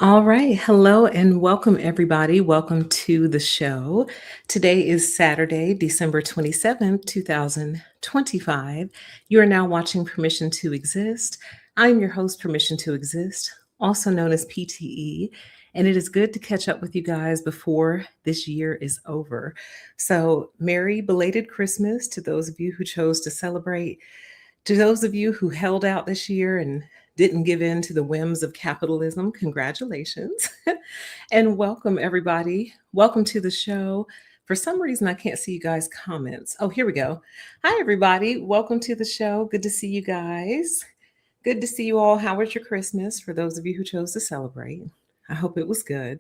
All right. Hello and welcome, everybody. Welcome to the show. Today is Saturday, December 27th, 2025. You are now watching Permission to Exist. I'm your host, Permission to Exist, also known as PTE. And it is good to catch up with you guys before this year is over. So, merry belated Christmas to those of you who chose to celebrate. To those of you who held out this year and didn't give in to the whims of capitalism, congratulations. And welcome, everybody. Welcome to the show. For some reason, I can't see you guys' comments. Oh, here we go. Hi, everybody. Welcome to the show. Good to see you guys. Good to see you all. How was your Christmas for those of you who chose to celebrate? I hope it was good.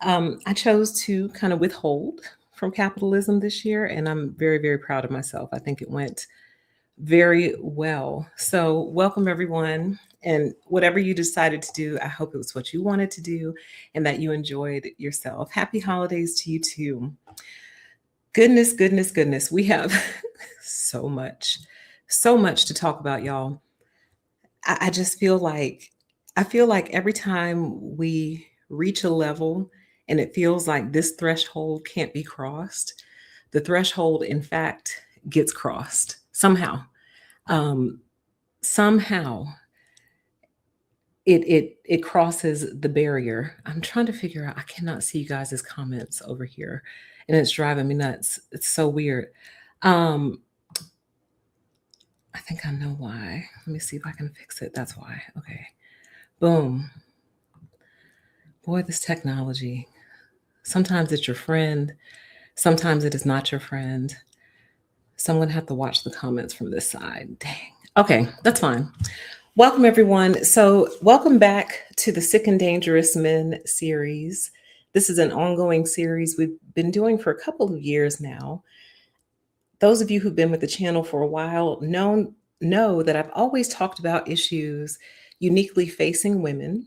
I chose to kind of withhold from capitalism this year, and I'm very, very proud of myself. I think it went very well. So, welcome everyone. And whatever you decided to do, I hope it was what you wanted to do and that you enjoyed yourself. Happy holidays to you too. Goodness, goodness, goodness. We have so much to talk about, y'all. I just I feel like every time we reach a level and it feels like this threshold can't be crossed, the threshold, in fact, gets crossed somehow. Um, Somehow it crosses the barrier. I'm trying to figure out. I cannot see you guys' comments over here, and it's driving me nuts. It's so weird. Um, I think I know why. Let me see if I can fix it. That's why. Okay. Boom. Boy, this technology. Sometimes it's your friend. Sometimes it is not your friend. So I'm gonna have to watch the comments from this side. Dang. Okay, that's fine. Welcome, everyone. So, welcome back to the Sick and Dangerous Men series. This is an ongoing series we've been doing for a couple of years now. Those of you who've been with the channel for a while know that I've always talked about issues uniquely facing women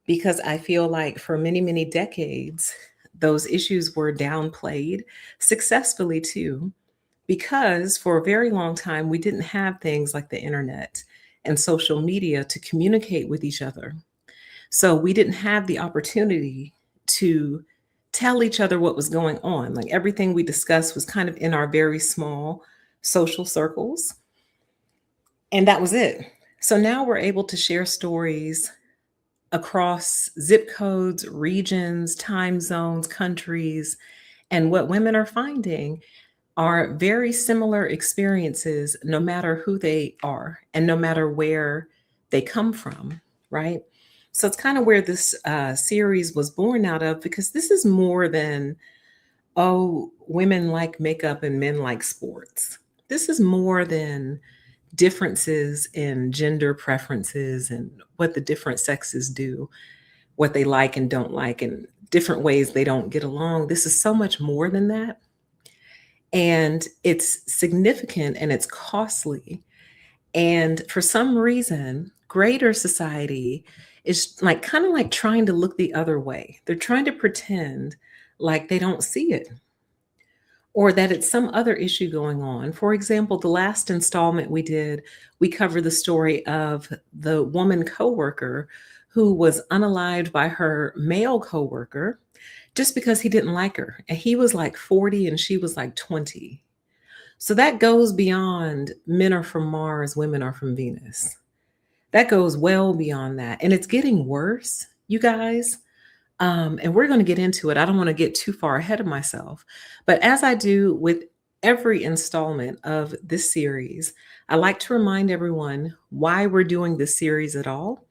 because I feel like for many, many decades, those issues were downplayed successfully too, because for a very long time, we didn't have things like the internet and social media to communicate with each other. So we didn't have the opportunity to tell each other what was going on. Like everything we discussed was kind of in our very small social circles. And that was it. So now we're able to share stories across zip codes, regions, time zones, countries. And what women are finding are very similar experiences, no matter who they are and no matter where they come from, right? So it's kind of where this series was born out of, because this is more than, oh, women like makeup and men like sports. This is more than differences in gender preferences and what the different sexes do, what they like and don't like, and different ways they don't get along. This is so much more than that. And it's significant and it's costly. And for some reason, greater society is like kind of like trying to look the other way. They're trying to pretend like they don't see it or that it's some other issue going on. For example, the last installment we did, we covered the story of the woman coworker who was unalived by her male coworker just because he didn't like her. And he was like 40 and she was like 20. So that goes beyond men are from Mars, women are from Venus. That goes well beyond that. And it's getting worse, you guys. And we're going to get into it. I don't want to get too far ahead of myself. But as I do with every installment of this series, I like to remind everyone why we're doing this series at all.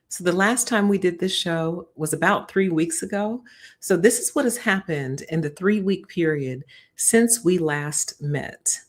So the last time we did this show was about 3 weeks ago. So this is what has happened in the 3 week period since we last met.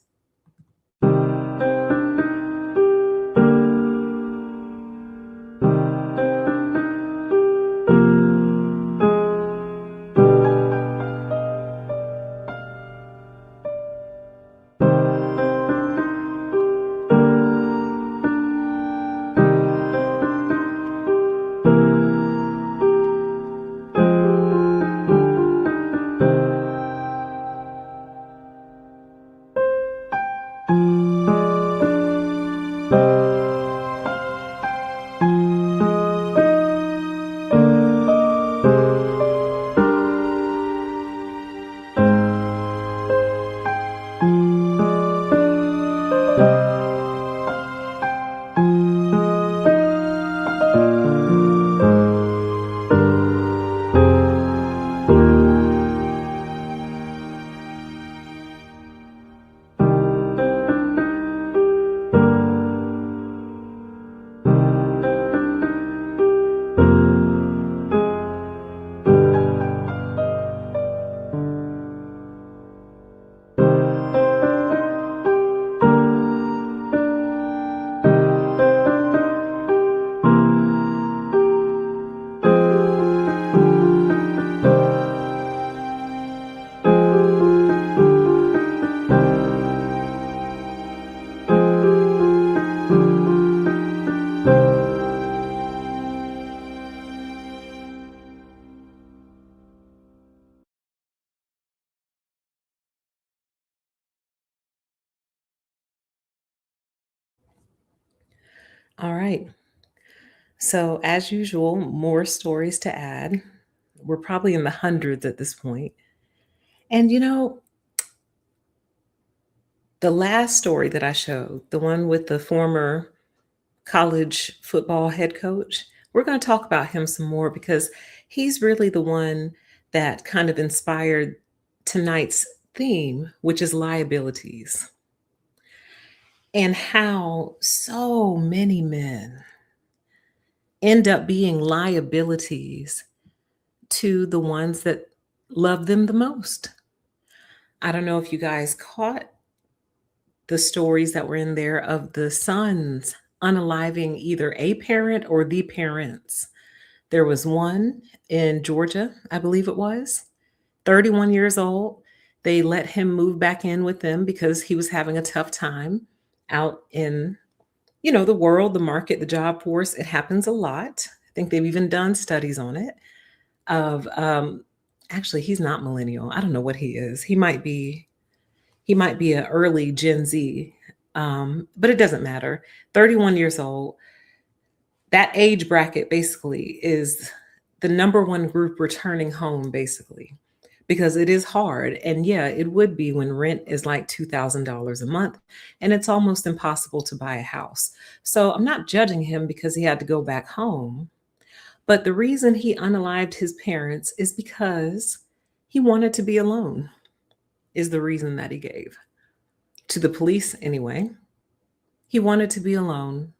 All right. So, as usual, more stories to add. We're probably in the hundreds at this point. And the last story that I showed, the one with the former college football head coach, we're going to talk about him some more because he's really the one that kind of inspired tonight's theme, which is liabilities, and how so many men end up being liabilities to the ones that love them the most. I don't know if you guys caught the stories that were in there of the sons unaliving either a parent or the parents. There was one in Georgia, I believe it was, 31 years old. They let him move back in with them because he was having a tough time out in, the world, the market, the job force. It happens a lot. I think they've even done studies on it of actually he's not millennial. I don't know what he is. He might be an early Gen Z, but it doesn't matter. 31 years old. That age bracket basically is the number one group returning home, basically, because it is hard. And yeah, it would be when rent is like $2,000 a month and it's almost impossible to buy a house. So I'm not judging him because he had to go back home. But the reason he unalived his parents is because he wanted to be alone, is the reason that he gave to the police anyway. He wanted to be alone.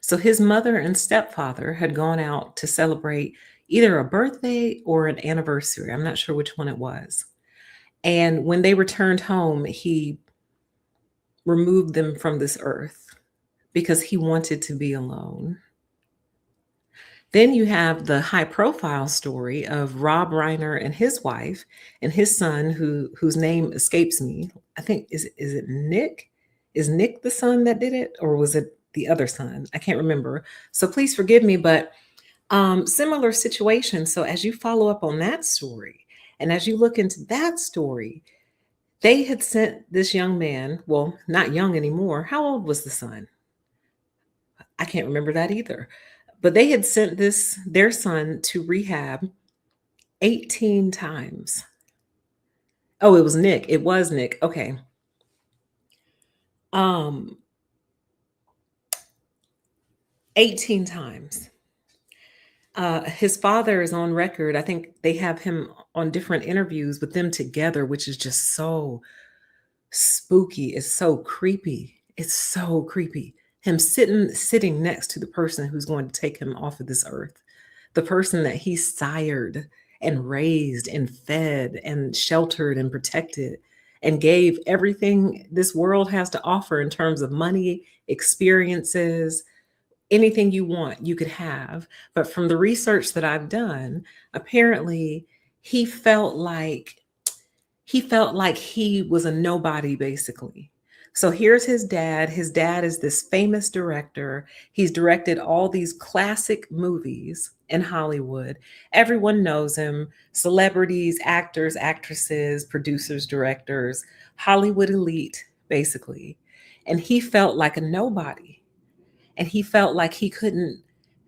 So his mother and stepfather had gone out to celebrate either a birthday or an anniversary. I'm not sure which one it was. And when they returned home, he removed them from this earth because he wanted to be alone. Then you have the high profile story of Rob Reiner and his wife and his son whose name escapes me. I think is it Nick? Is Nick the son that did it or was it the other son? I can't remember. So please forgive me, but similar situation. So as you follow up on that story and as you look into that story, they had sent this young man, well, not young anymore. How old was the son? I can't remember that either. But they had sent their son to rehab 18 times. Oh, it was Nick. It was Nick. Okay. Um 18 times. His father is on record. I think they have him on different interviews with them together, which is just so spooky. It's so creepy. It's so creepy. Him sitting next to the person who's going to take him off of this earth, the person that he sired and raised and fed and sheltered and protected and gave everything this world has to offer in terms of money, experiences, anything you want, you could have. But from the research that I've done, apparently he felt like he felt like he was a nobody, basically. So here's his dad. His dad is this famous director. He's directed all these classic movies in Hollywood. Everyone knows him. Celebrities, actors, actresses, producers, directors, Hollywood elite, basically. And he felt like a nobody. And he felt like he couldn't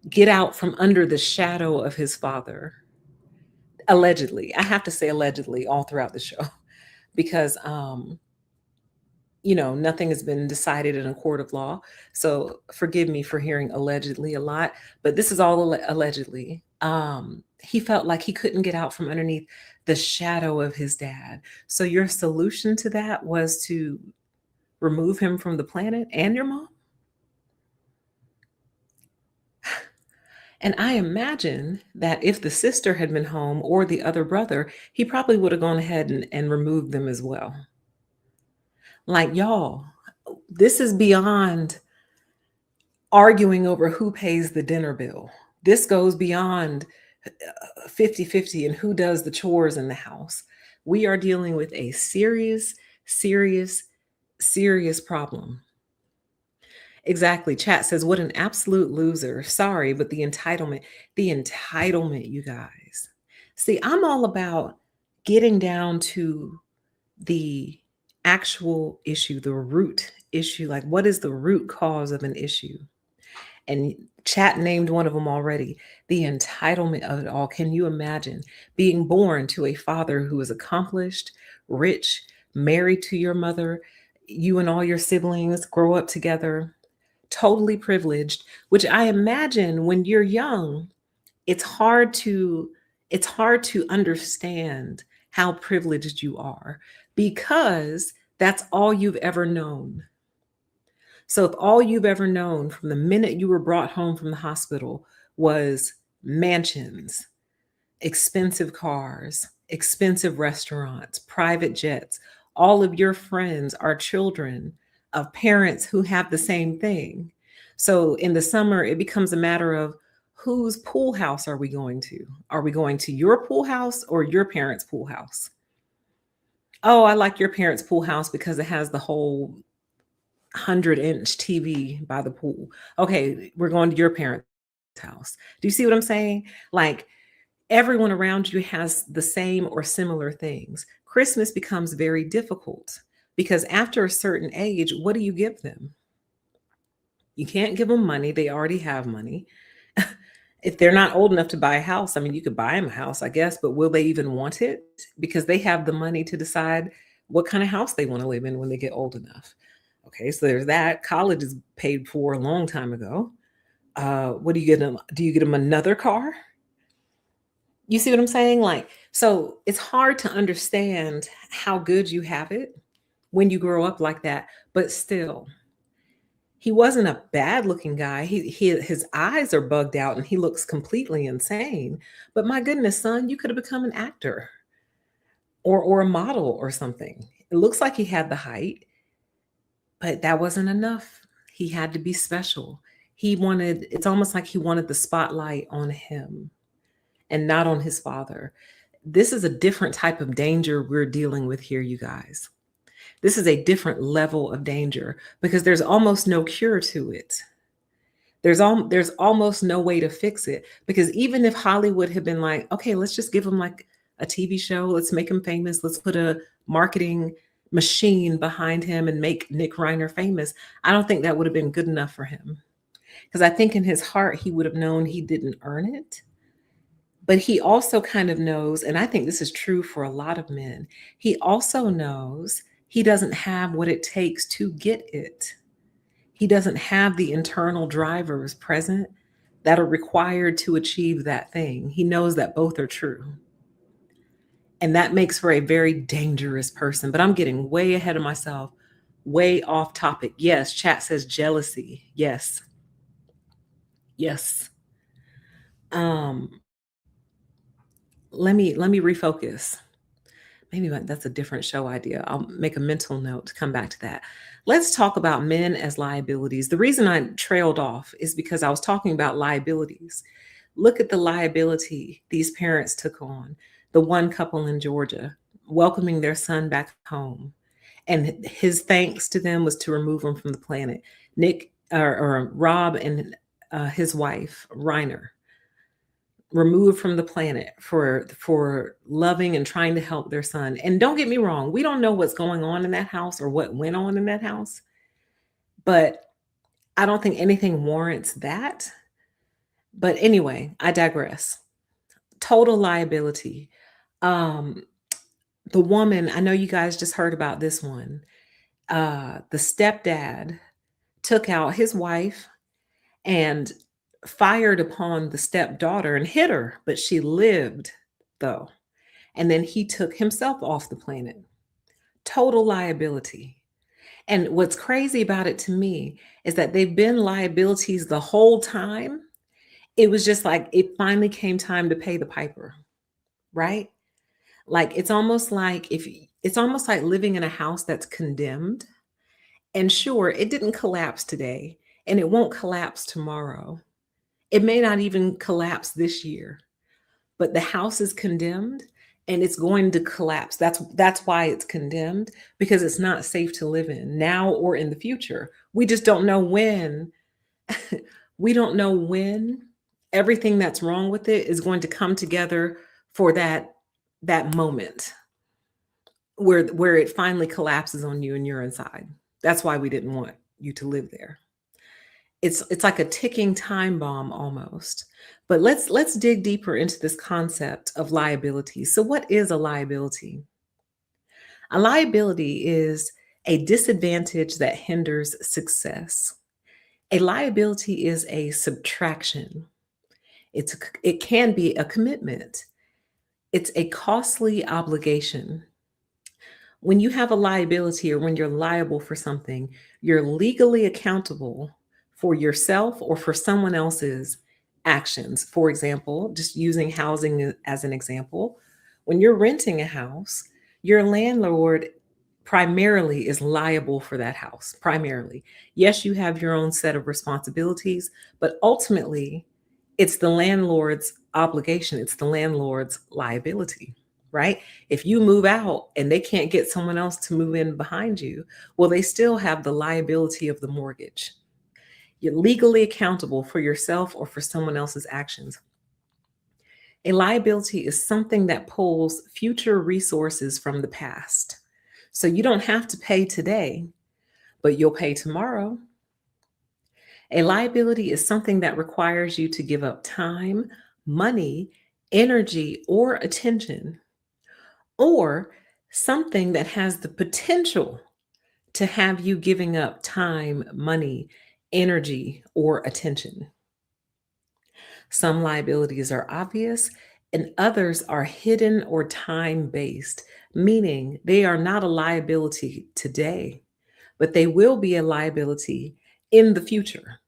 get out from under the shadow of his father. Allegedly. I have to say allegedly all throughout the show because nothing has been decided in a court of law. So forgive me for hearing allegedly a lot, but this is all allegedly. He felt like he couldn't get out from underneath the shadow of his dad. So your solution to that was to remove him from the planet and your mom? And I imagine that if the sister had been home or the other brother, he probably would have gone ahead and removed them as well. Like, y'all, this is beyond arguing over who pays the dinner bill. This goes beyond 50-50 and who does the chores in the house. We are dealing with a serious, serious, serious problem. Exactly. Chat says, what an absolute loser. Sorry, but the entitlement, you guys. See, I'm all about getting down to the actual issue, the root issue. Like, what is the root cause of an issue? And chat named one of them already, the entitlement of it all. Can you imagine being born to a father who is accomplished, rich, married to your mother, you and all your siblings grow up together, totally privileged, which I imagine when you're young, it's hard to understand how privileged you are because that's all you've ever known. So if all you've ever known from the minute you were brought home from the hospital was mansions, expensive cars, expensive restaurants, private jets, all of your friends are children of parents who have the same thing. So in the summer, it becomes a matter of whose pool house are we going to? Are we going to your pool house or your parents' pool house? Oh, I like your parents' pool house because it has the whole 100-inch TV by the pool. Okay, we're going to your parents' house. Do you see what I'm saying? Like, everyone around you has the same or similar things. Christmas becomes very difficult because after a certain age, what do you give them? You can't give them money. They already have money. If they're not old enough to buy a house, I mean, you could buy them a house, I guess, but will they even want it? Because they have the money to decide what kind of house they want to live in when they get old enough. Okay, so there's that. College is paid for a long time ago. What do you get them? Do you get them another car? You see what I'm saying? Like, so it's hard to understand how good you have it when you grow up like that, but still, He wasn't a bad-looking guy. His eyes are bugged out and he looks completely insane. But my goodness, son, you could have become an actor or a model or something. It looks like he had the height, but that wasn't enough. He had to be special. It's almost like he wanted the spotlight on him and not on his father. This is a different type of danger we're dealing with here, you guys. This is a different level of danger because there's almost no cure to it. There's almost no way to fix it because even if Hollywood had been like, okay, let's just give him like a TV show, let's make him famous, let's put a marketing machine behind him and make Nick Reiner famous, I don't think that would have been good enough for him. Because I think in his heart he would have known he didn't earn it. But he also kind of knows, and I think this is true for a lot of men, he also knows he doesn't have what it takes to get it. He doesn't have the internal drivers present that are required to achieve that thing. He knows that both are true. And that makes for a very dangerous person. But I'm getting way ahead of myself, way off topic. Yes, chat says jealousy. Yes. Yes. Um, let me refocus. Maybe that's a different show idea. I'll make a mental note to come back to that. Let's talk about men as liabilities. The reason I trailed off is because I was talking about liabilities. Look at the liability these parents took on. The one couple in Georgia welcoming their son back home. And his thanks to them was to remove him from the planet. Nick or Rob and his wife, Reiner, removed from the planet for loving and trying to help their son. And don't get me wrong, we don't know what's going on in that house or what went on in that house, but I don't think anything warrants that. But anyway, I digress. Total liability. Um, the woman, I know you guys just heard about this one. The stepdad took out his wife and fired upon the stepdaughter and hit her, but she lived though. And then he took himself off the planet. Total liability. And what's crazy about it to me is that they've been liabilities the whole time. It was just like it finally came time to pay the piper, right? Like it's almost like living in a house that's condemned. And sure, it didn't collapse today and it won't collapse tomorrow. It may not even collapse this year, but the house is condemned and it's going to collapse. That's why it's condemned, because it's not safe to live in now or in the future. We just don't know when. We don't know when everything that's wrong with it is going to come together for that moment where it finally collapses on you and you're inside. That's why we didn't want you to live there. It's like a ticking time bomb almost. But let's dig deeper into this concept of liability. So what is a liability? A liability is a disadvantage that hinders success. A liability is a subtraction. It can be a commitment. It's a costly obligation. When you have a liability or when you're liable for something, you're legally accountable for yourself or for someone else's actions. For example, just using housing as an example, when you're renting a house, your landlord primarily is liable for that house, primarily. Yes, you have your own set of responsibilities, but ultimately, it's the landlord's obligation, it's the landlord's liability, right? If you move out and they can't get someone else to move in behind you, well, they still have the liability of the mortgage. You're legally accountable for yourself or for someone else's actions. A liability is something that pulls future resources from the past. So you don't have to pay today, but you'll pay tomorrow. A liability is something that requires you to give up time, money, energy, or attention, or something that has the potential to have you giving up time, money, energy, or attention. Some liabilities are obvious and others are hidden or time based, meaning they are not a liability today, but they will be a liability in the future.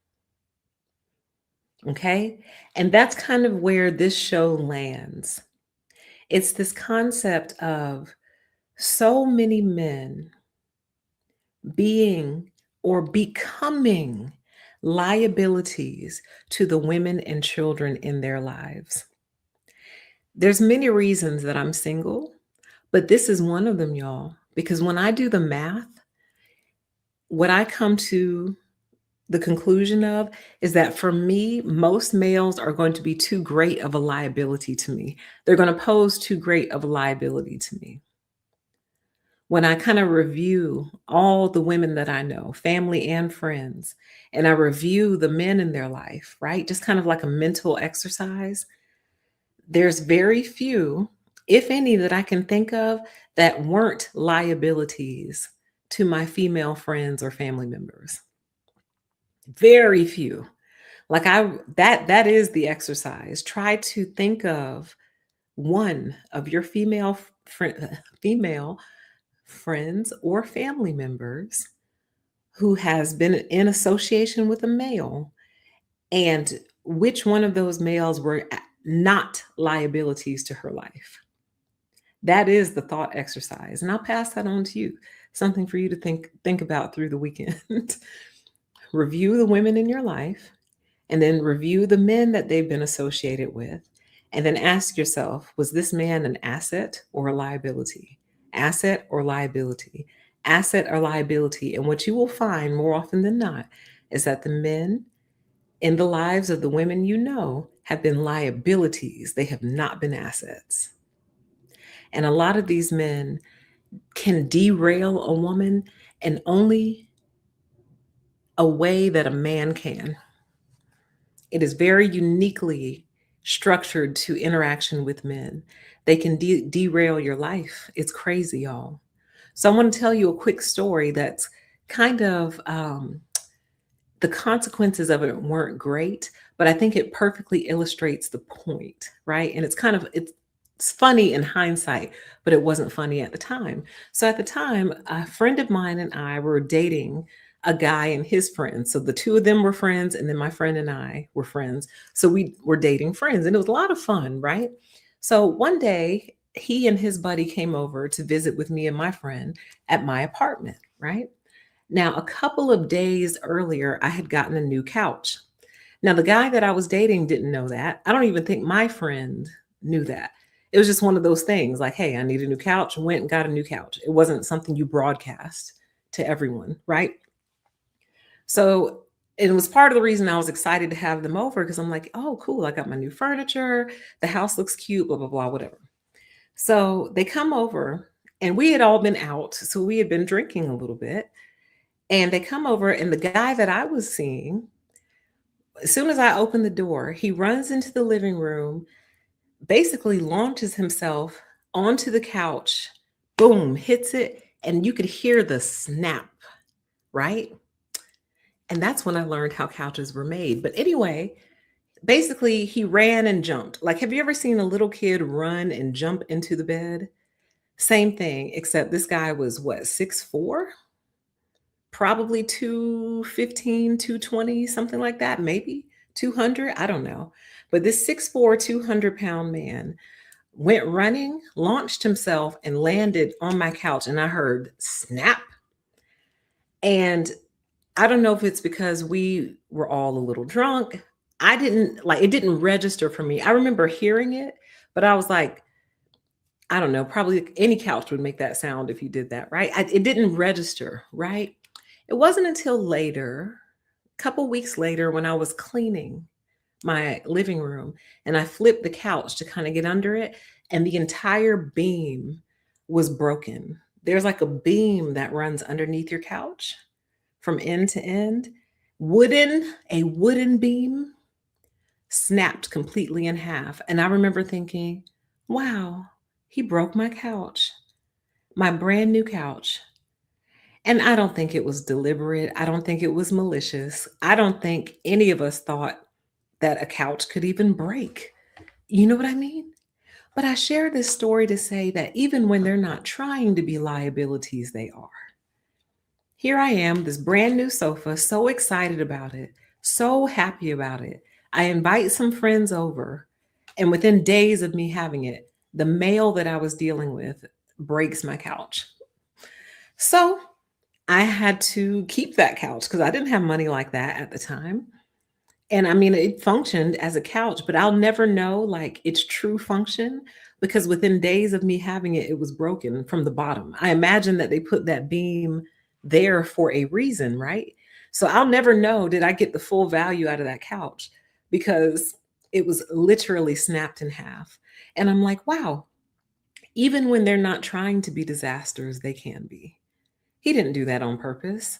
Okay. And that's kind of where this show lands. It's this concept of so many men being or becoming liabilities to the women and children in their lives. There's many reasons that I'm single, but this is one of them, y'all, because when I do the math, what I come to the conclusion of is that for me, most males are going to be too great of a liability to me. They're going to pose too great of a liability to me. When I kind of review all the women that I know, family and friends, and I review the men in their life, right? Just kind of like a mental exercise, there's very few, if any, that I can think of that weren't liabilities to my female friends or family members. Very few. Like that is the exercise. Try to think of one of your female friends or family members who has been in association with a male, and which one of those males were not liabilities to her life. That is the thought exercise. And I'll pass that on to you. Something for you to think about through the weekend. Review the women in your life, and then review the men that they've been associated with, and then ask yourself, was this man an asset or a liability? Asset or liability? Asset or liability? And what you will find more often than not is that the men in the lives of the women you know have been liabilities. They have not been assets. And a lot of these men can derail a woman in only a way that a man can. It is very uniquely structured to interaction with men. They can derail your life. It's crazy, y'all. So I want to tell you a quick story that's kind of the consequences of it weren't great, but I think it perfectly illustrates the point, right? And it's funny in hindsight, but it wasn't funny at the time. So at the time, a friend of mine and I were dating a guy and his friends. So the two of them were friends, and then my friend and I were friends. So we were dating friends, and it was a lot of fun, right? So one day, he and his buddy came over to visit with me and my friend at my apartment, right? Now, a couple of days earlier, I had gotten a new couch. Now, the guy that I was dating didn't know that. I don't even think my friend knew that. It was just one of those things like, hey, I need a new couch, went and got a new couch. It wasn't something you broadcast to everyone, right? So it was part of the reason I was excited to have them over because I'm like, oh, cool. I got my new furniture. The house looks cute, blah, blah, blah, whatever. So they come over and we had all been out. So we had been drinking a little bit. And they come over, and the guy that I was seeing, as soon as I open the door, he runs into the living room, basically launches himself onto the couch, boom, hits it, and you could hear the snap, right? And that's when I learned how couches were made. But anyway, basically, he ran and jumped. Like, have you ever seen a little kid run and jump into the bed? Same thing, except this guy was what, 6'4"? Probably 215, 220, something like that, maybe 200. I don't know. But this 6'4", 200-pound man went running, launched himself, and landed on my couch. And I heard snap. And I don't know if it's because we were all a little drunk. I didn't like it, didn't register for me. I remember hearing it, but I was like, I don't know, probably any couch would make that sound if you did that, right? It didn't register, right? It wasn't until later, a couple weeks later, when I was cleaning my living room and I flipped the couch to kind of get under it, and the entire beam was broken. There's like a beam that runs underneath your couch from end to end. A wooden beam snapped completely in half. And I remember thinking, wow, he broke my couch, my brand new couch. And I don't think it was deliberate. I don't think it was malicious. I don't think any of us thought that a couch could even break. You know what I mean? But I share this story to say that even when they're not trying to be liabilities, they are. Here I am, this brand new sofa, so excited about it, so happy about it. I invite some friends over, and within days of me having it, the mail that I was dealing with breaks my couch. So I had to keep that couch because I didn't have money like that at the time. And I mean, it functioned as a couch, but I'll never know like its true function because within days of me having it, it was broken from the bottom. I imagine that they put that beam there for a reason, right? So I'll never know did I get the full value out of that couch because it was literally snapped in half. And I'm like, wow, even when they're not trying to be disasters, they can be. He didn't do that on purpose.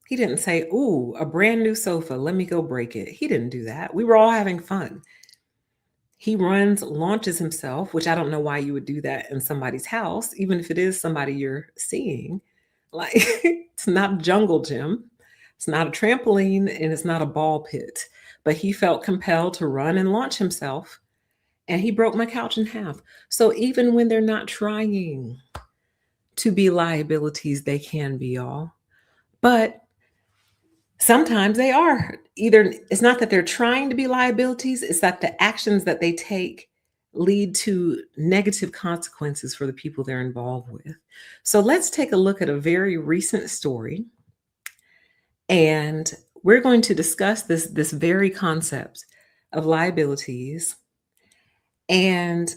He didn't say, "Ooh, a brand new sofa, let me go break it." He didn't do that. We were all having fun. He launches himself, which I don't know why you would do that in somebody's house, even if it is somebody you're seeing. Like, it's not a jungle gym, it's not a trampoline, and it's not a ball pit. But he felt compelled to run and launch himself, and he broke my couch in half. So even when they're not trying to be liabilities, they can be, y'all. But sometimes they are. Either it's not that they're trying to be liabilities, it's that the actions that they take lead to negative consequences for the people they're involved with. So let's take a look at a very recent story, and we're going to discuss this very concept of liabilities and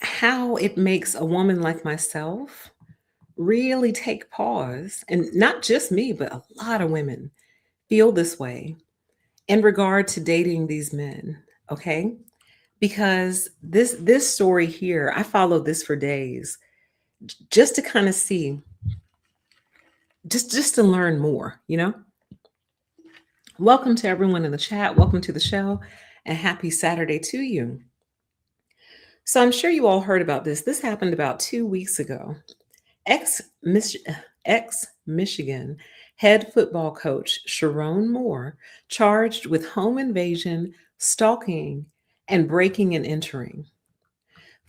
how it makes a woman like myself really take pause, and not just me, but a lot of women feel this way in regard to dating these men, okay? Because this story here, I followed this for days just to kind of see, just to learn more, you know? Welcome to everyone in the chat. Welcome to the show, and happy Saturday to you. So I'm sure you all heard about this. This happened about 2 weeks ago. Ex ex Michigan head football coach Sharon Moore charged with home invasion, stalking, and breaking and entering.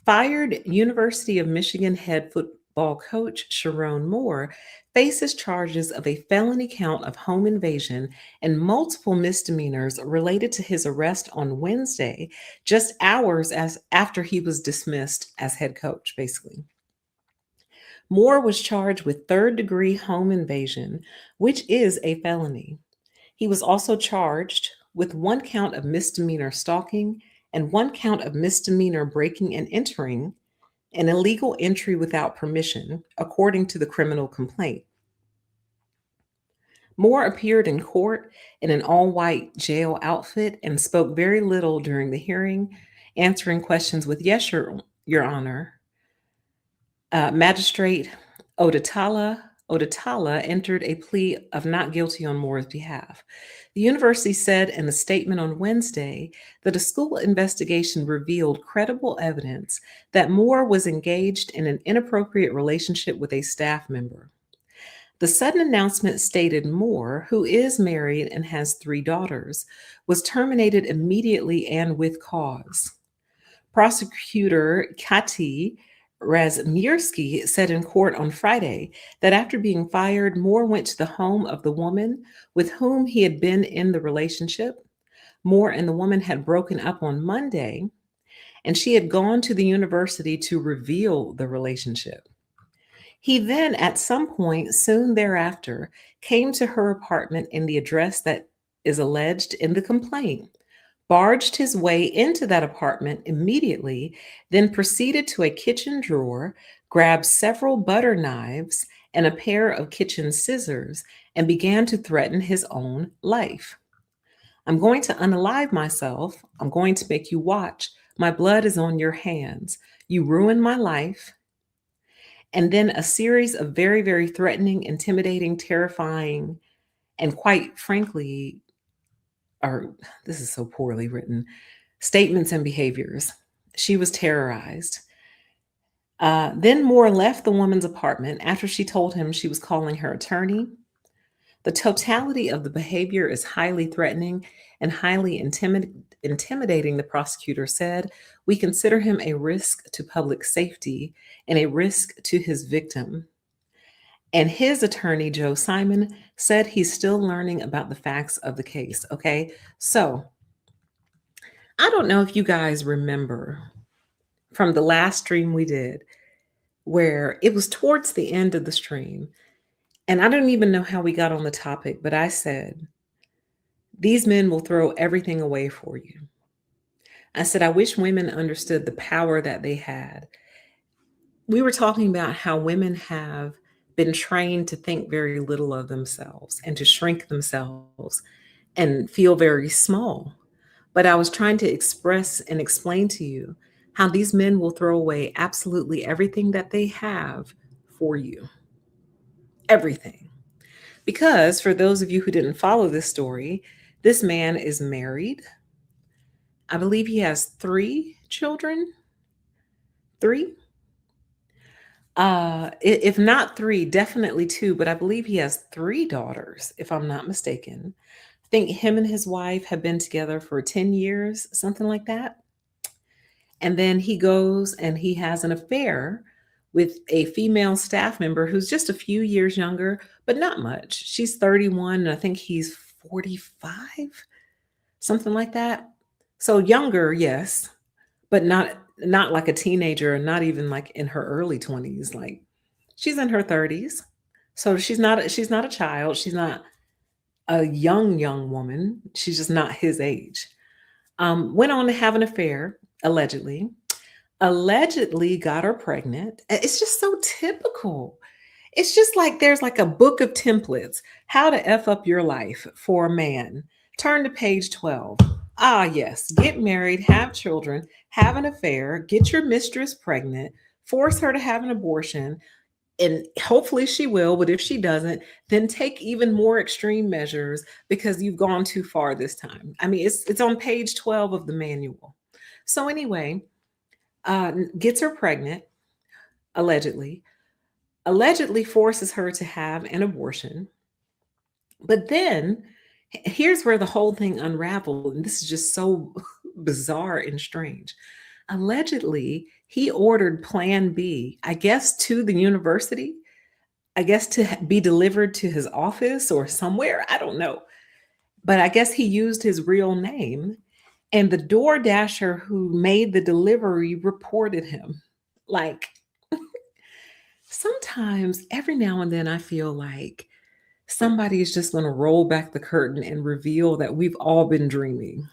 Fired University of Michigan head football coach Sharon Moore faces charges of a felony count of home invasion and multiple misdemeanors related to his arrest on Wednesday, just hours as after he was dismissed as head coach, basically. Moore was charged with third-degree home invasion, which is a felony. He was also charged with one count of misdemeanor stalking and one count of misdemeanor breaking and entering, an illegal entry without permission, according to the criminal complaint. Moore appeared in court in an all-white jail outfit and spoke very little during the hearing, answering questions with "Yes, Your Honor." Magistrate Odatala entered a plea of not guilty on Moore's behalf. The university said in a statement on Wednesday that a school investigation revealed credible evidence that Moore was engaged in an inappropriate relationship with a staff member. The sudden announcement stated Moore, who is married and has 3 daughters, was terminated immediately and with cause. Prosecutor Kati Razmierski said in court on Friday that after being fired, Moore went to the home of the woman with whom he had been in the relationship. Moore and the woman had broken up on Monday, and she had gone to the university to reveal the relationship. He then, at some point soon thereafter, came to her apartment in the address that is alleged in the complaint, barged his way into that apartment immediately, then proceeded to a kitchen drawer, grabbed several butter knives and a pair of kitchen scissors, and began to threaten his own life. "I'm going to unalive myself. I'm going to make you watch. My blood is on your hands. You ruined my life." And then a series of very, very threatening, intimidating, terrifying, and quite frankly, or this is so poorly written, statements and behaviors. She was terrorized. Then Moore left the woman's apartment after she told him she was calling her attorney. The totality of the behavior is highly threatening and highly intimidating, the prosecutor said. "We consider him a risk to public safety and a risk to his victim." And his attorney, Joe Simon, said he's still learning about the facts of the case. Okay. So I don't know if you guys remember from the last stream we did, where it was towards the end of the stream. And I don't even know how we got on the topic, but I said, these men will throw everything away for you. I said, I wish women understood the power that they had. We were talking about how women have been trained to think very little of themselves and to shrink themselves and feel very small. But I was trying to express and explain to you how these men will throw away absolutely everything that they have for you. Everything. Because for those of you who didn't follow this story, this man is married. I believe he has 3 children. 3? If not 3, definitely 2, but I believe he has 3 daughters, if I'm not mistaken. I think him and his wife have been together for 10 years, something like that. And then he goes and he has an affair with a female staff member who's just a few years younger, but not much. She's 31, and I think he's 45, something like that. So younger, yes, but not like a teenager, and not even like in her early 20s. Like she's in her 30s. So she's not a child. She's not a young woman. She's just not his age. Went on to have an affair, allegedly got her pregnant. It's just so typical. It's just like there's like a book of templates, how to F up your life for a man. Turn to page 12. Ah, yes, get married, have children, have an affair, get your mistress pregnant, force her to have an abortion, and hopefully she will, but if she doesn't, then take even more extreme measures because you've gone too far this time. I mean, it's on page 12 of the manual. So anyway, gets her pregnant, allegedly, allegedly forces her to have an abortion. But then here's where the whole thing unraveled. And this is just so bizarre and strange. Allegedly, he ordered Plan B, I guess, to the university, I guess to be delivered to his office or somewhere. I don't know. But I guess he used his real name. And the door dasher who made the delivery reported him. Like, sometimes every now and then I feel like somebody is just going to roll back the curtain and reveal that we've all been dreaming.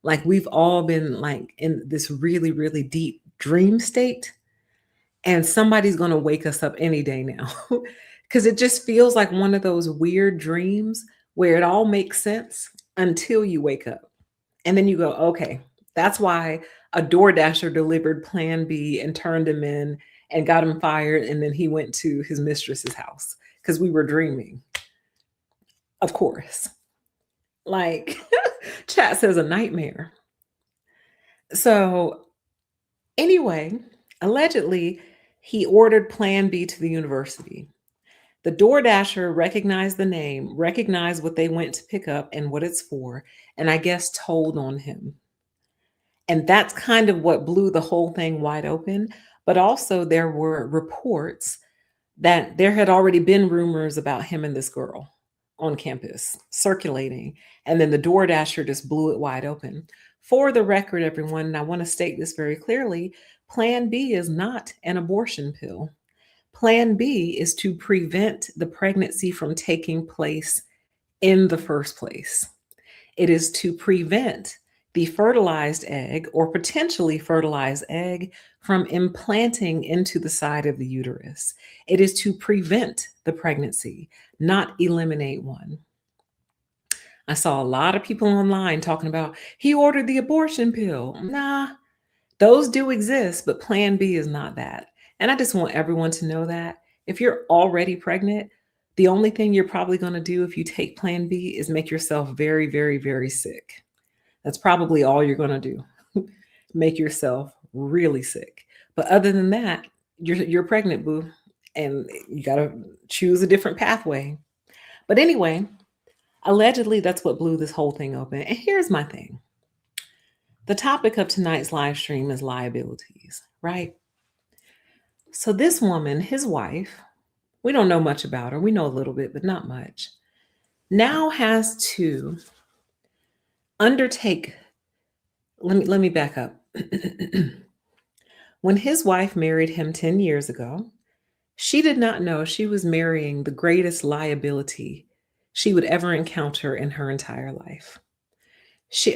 Like we've all been like in this really, really deep dream state. And somebody's going to wake us up any day now. Because it just feels like one of those weird dreams where it all makes sense until you wake up. And then you go, okay, that's why a DoorDasher delivered Plan B and turned him in and got him fired. And then he went to his mistress's house because we were dreaming. Of course. Like, chat says a nightmare. So, anyway, allegedly, he ordered Plan B to the university. The DoorDasher recognized the name, recognized what they went to pick up and what it's for, and I guess told on him. And that's kind of what blew the whole thing wide open. But also, there were reports that there had already been rumors about him and this girl on campus circulating. And then the DoorDasher just blew it wide open. For the record, everyone, and I want to state this very clearly, Plan B is not an abortion pill. Plan B is to prevent the pregnancy from taking place in the first place. It is to prevent the fertilized egg or potentially fertilized egg from implanting into the side of the uterus. It is to prevent the pregnancy, not eliminate one. I saw a lot of people online talking about he ordered the abortion pill. Nah, those do exist, but Plan B is not that. And I just want everyone to know that if you're already pregnant, the only thing you're probably going to do if you take Plan B is make yourself very, very, very sick. That's probably all you're going to do. Make yourself really sick. But other than that, you're pregnant, boo, and you got to choose a different pathway. But anyway, allegedly, that's what blew this whole thing open. And here's my thing. The topic of tonight's live stream is liabilities, right? So this woman, his wife, We don't know much about her. We know a little bit, but not much. Now has to undertake, let me back up. When his wife married him 10 years ago, she did not know she was marrying the greatest liability she would ever encounter in her entire life.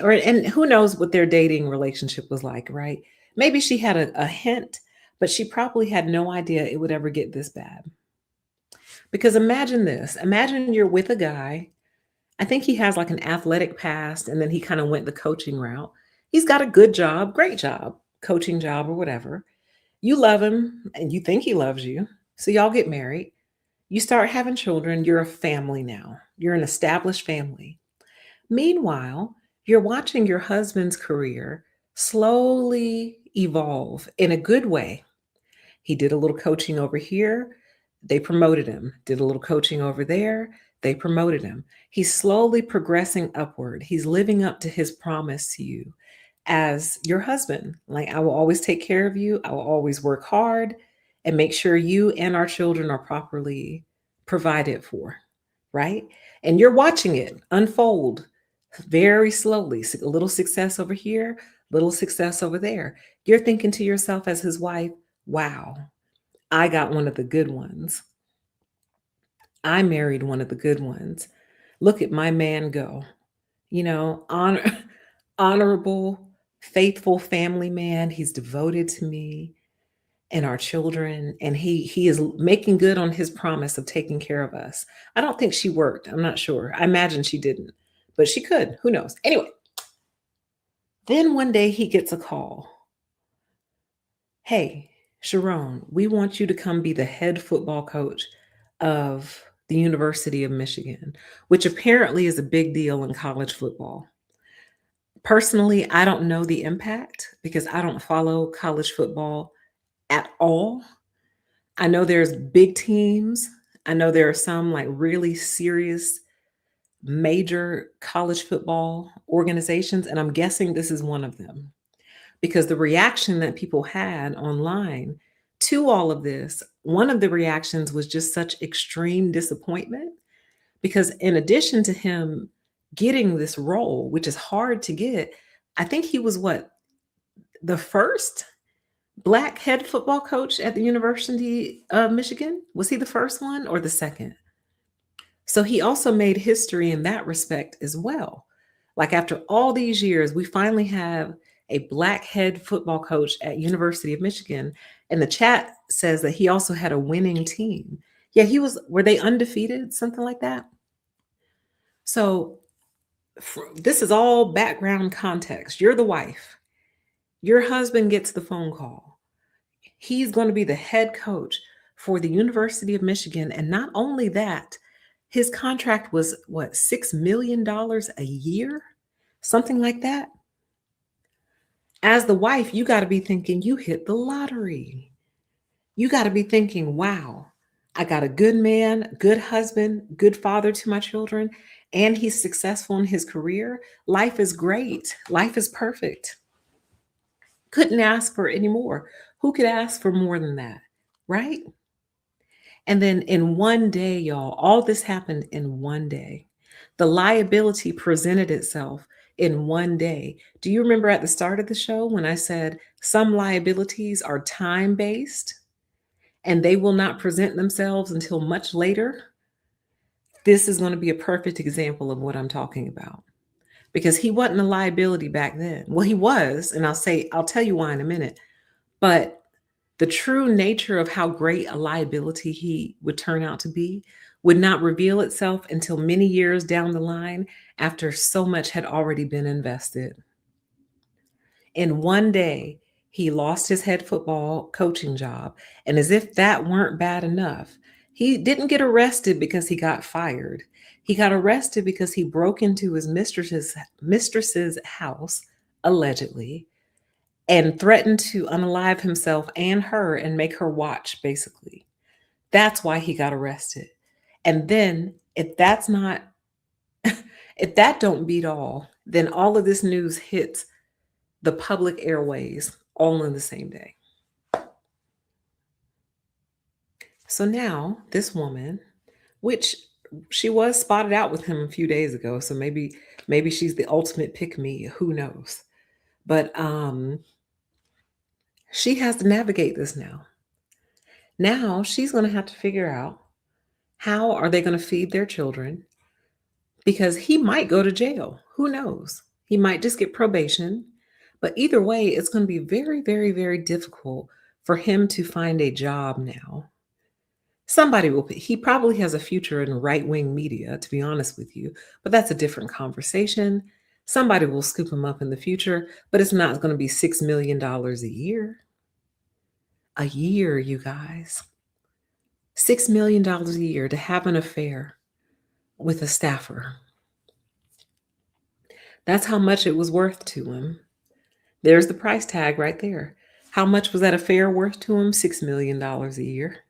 And who knows what their dating relationship was like, right? Maybe she had a hint, but she probably had no idea it would ever get this bad. Because imagine this, imagine you're with a guy. I think he has like an athletic past, and then he kind of went the coaching route. He's got a good job, great job, coaching job or whatever. You love him and you think he loves you. So y'all get married. You start having children. You're a family now. You're an established family. Meanwhile, you're watching your husband's career slowly evolve in a good way. He did a little coaching over here. They promoted him. Did a little coaching over there. They promoted him. He's slowly progressing upward. He's living up to his promise to you as your husband. Like, I will always take care of you. I will always work hard and make sure you and our children are properly provided for, right? And you're watching it unfold very slowly. A little success over here, little success over there. You're thinking to yourself as his wife, wow, I got one of the good ones. I married one of the good ones. Look at my man go. Honorable, faithful family man. He's devoted to me and our children, and he is making good on his promise of taking care of us. I don't think she worked. I'm not sure. I imagine she didn't, but she could. Who knows? Anyway, then one day he gets a call. Hey, Sharon, we want you to come be the head football coach of the University of Michigan, which apparently is a big deal in college football. Personally, I don't know the impact because I don't follow college football at all. I know there's big teams. I know there are some like really serious major college football organizations, and I'm guessing this is one of them because the reaction that people had online to all of this, one of the reactions was just such extreme disappointment because in addition to him getting this role, which is hard to get, I think he was the first Black head football coach at the University of Michigan? Was he the first one or the second? So he also made history in that respect as well. Like after all these years, we finally have a Black head football coach at University of Michigan. And the chat says that he also had a winning team. Yeah, were they undefeated? Something like that. So this is all background context. You're the wife. Your husband gets the phone call. He's going to be the head coach for the University of Michigan. And not only that, his contract was what, $6 million a year? Something like that. As the wife, you got to be thinking you hit the lottery. You got to be thinking, wow, I got a good man, good husband, good father to my children, and he's successful in his career. Life is great. Life is perfect. Couldn't ask for any more. Who could ask for more than that? Right? And then in one day, y'all, all this happened in one day. The liability presented itself in one day. Do you remember at the start of the show when I said some liabilities are time based and they will not present themselves until much later? This is going to be a perfect example of what I'm talking about because he wasn't a liability back then. Well, he was, and I'll tell you why in a minute. But the true nature of how great a liability he would turn out to be would not reveal itself until many years down the line after so much had already been invested. In one day, he lost his head football coaching job. And as if that weren't bad enough, he didn't get arrested because he got fired. He got arrested because he broke into his mistress's house, allegedly, and threatened to unalive himself and her and make her watch, basically. That's why he got arrested. And then if that's not, if that don't beat all, then all of this news hits the public airways all in the same day. So now this woman, which she was spotted out with him a few days ago, so maybe she's the ultimate pick me, who knows. But she has to navigate this now. Now she's going to have to figure out how are they going to feed their children because he might go to jail. Who knows? He might just get probation. But either way, it's going to be very, very, very difficult for him to find a job now. Somebody will, he probably has a future in right wing media, to be honest with you, but that's a different conversation. Somebody will scoop him up in the future, but it's not going to be $6 million a year. A year, you guys. $6 million a year to have an affair with a staffer. That's how much it was worth to him. There's the price tag right there. How much was that affair worth to him? $6 million a year.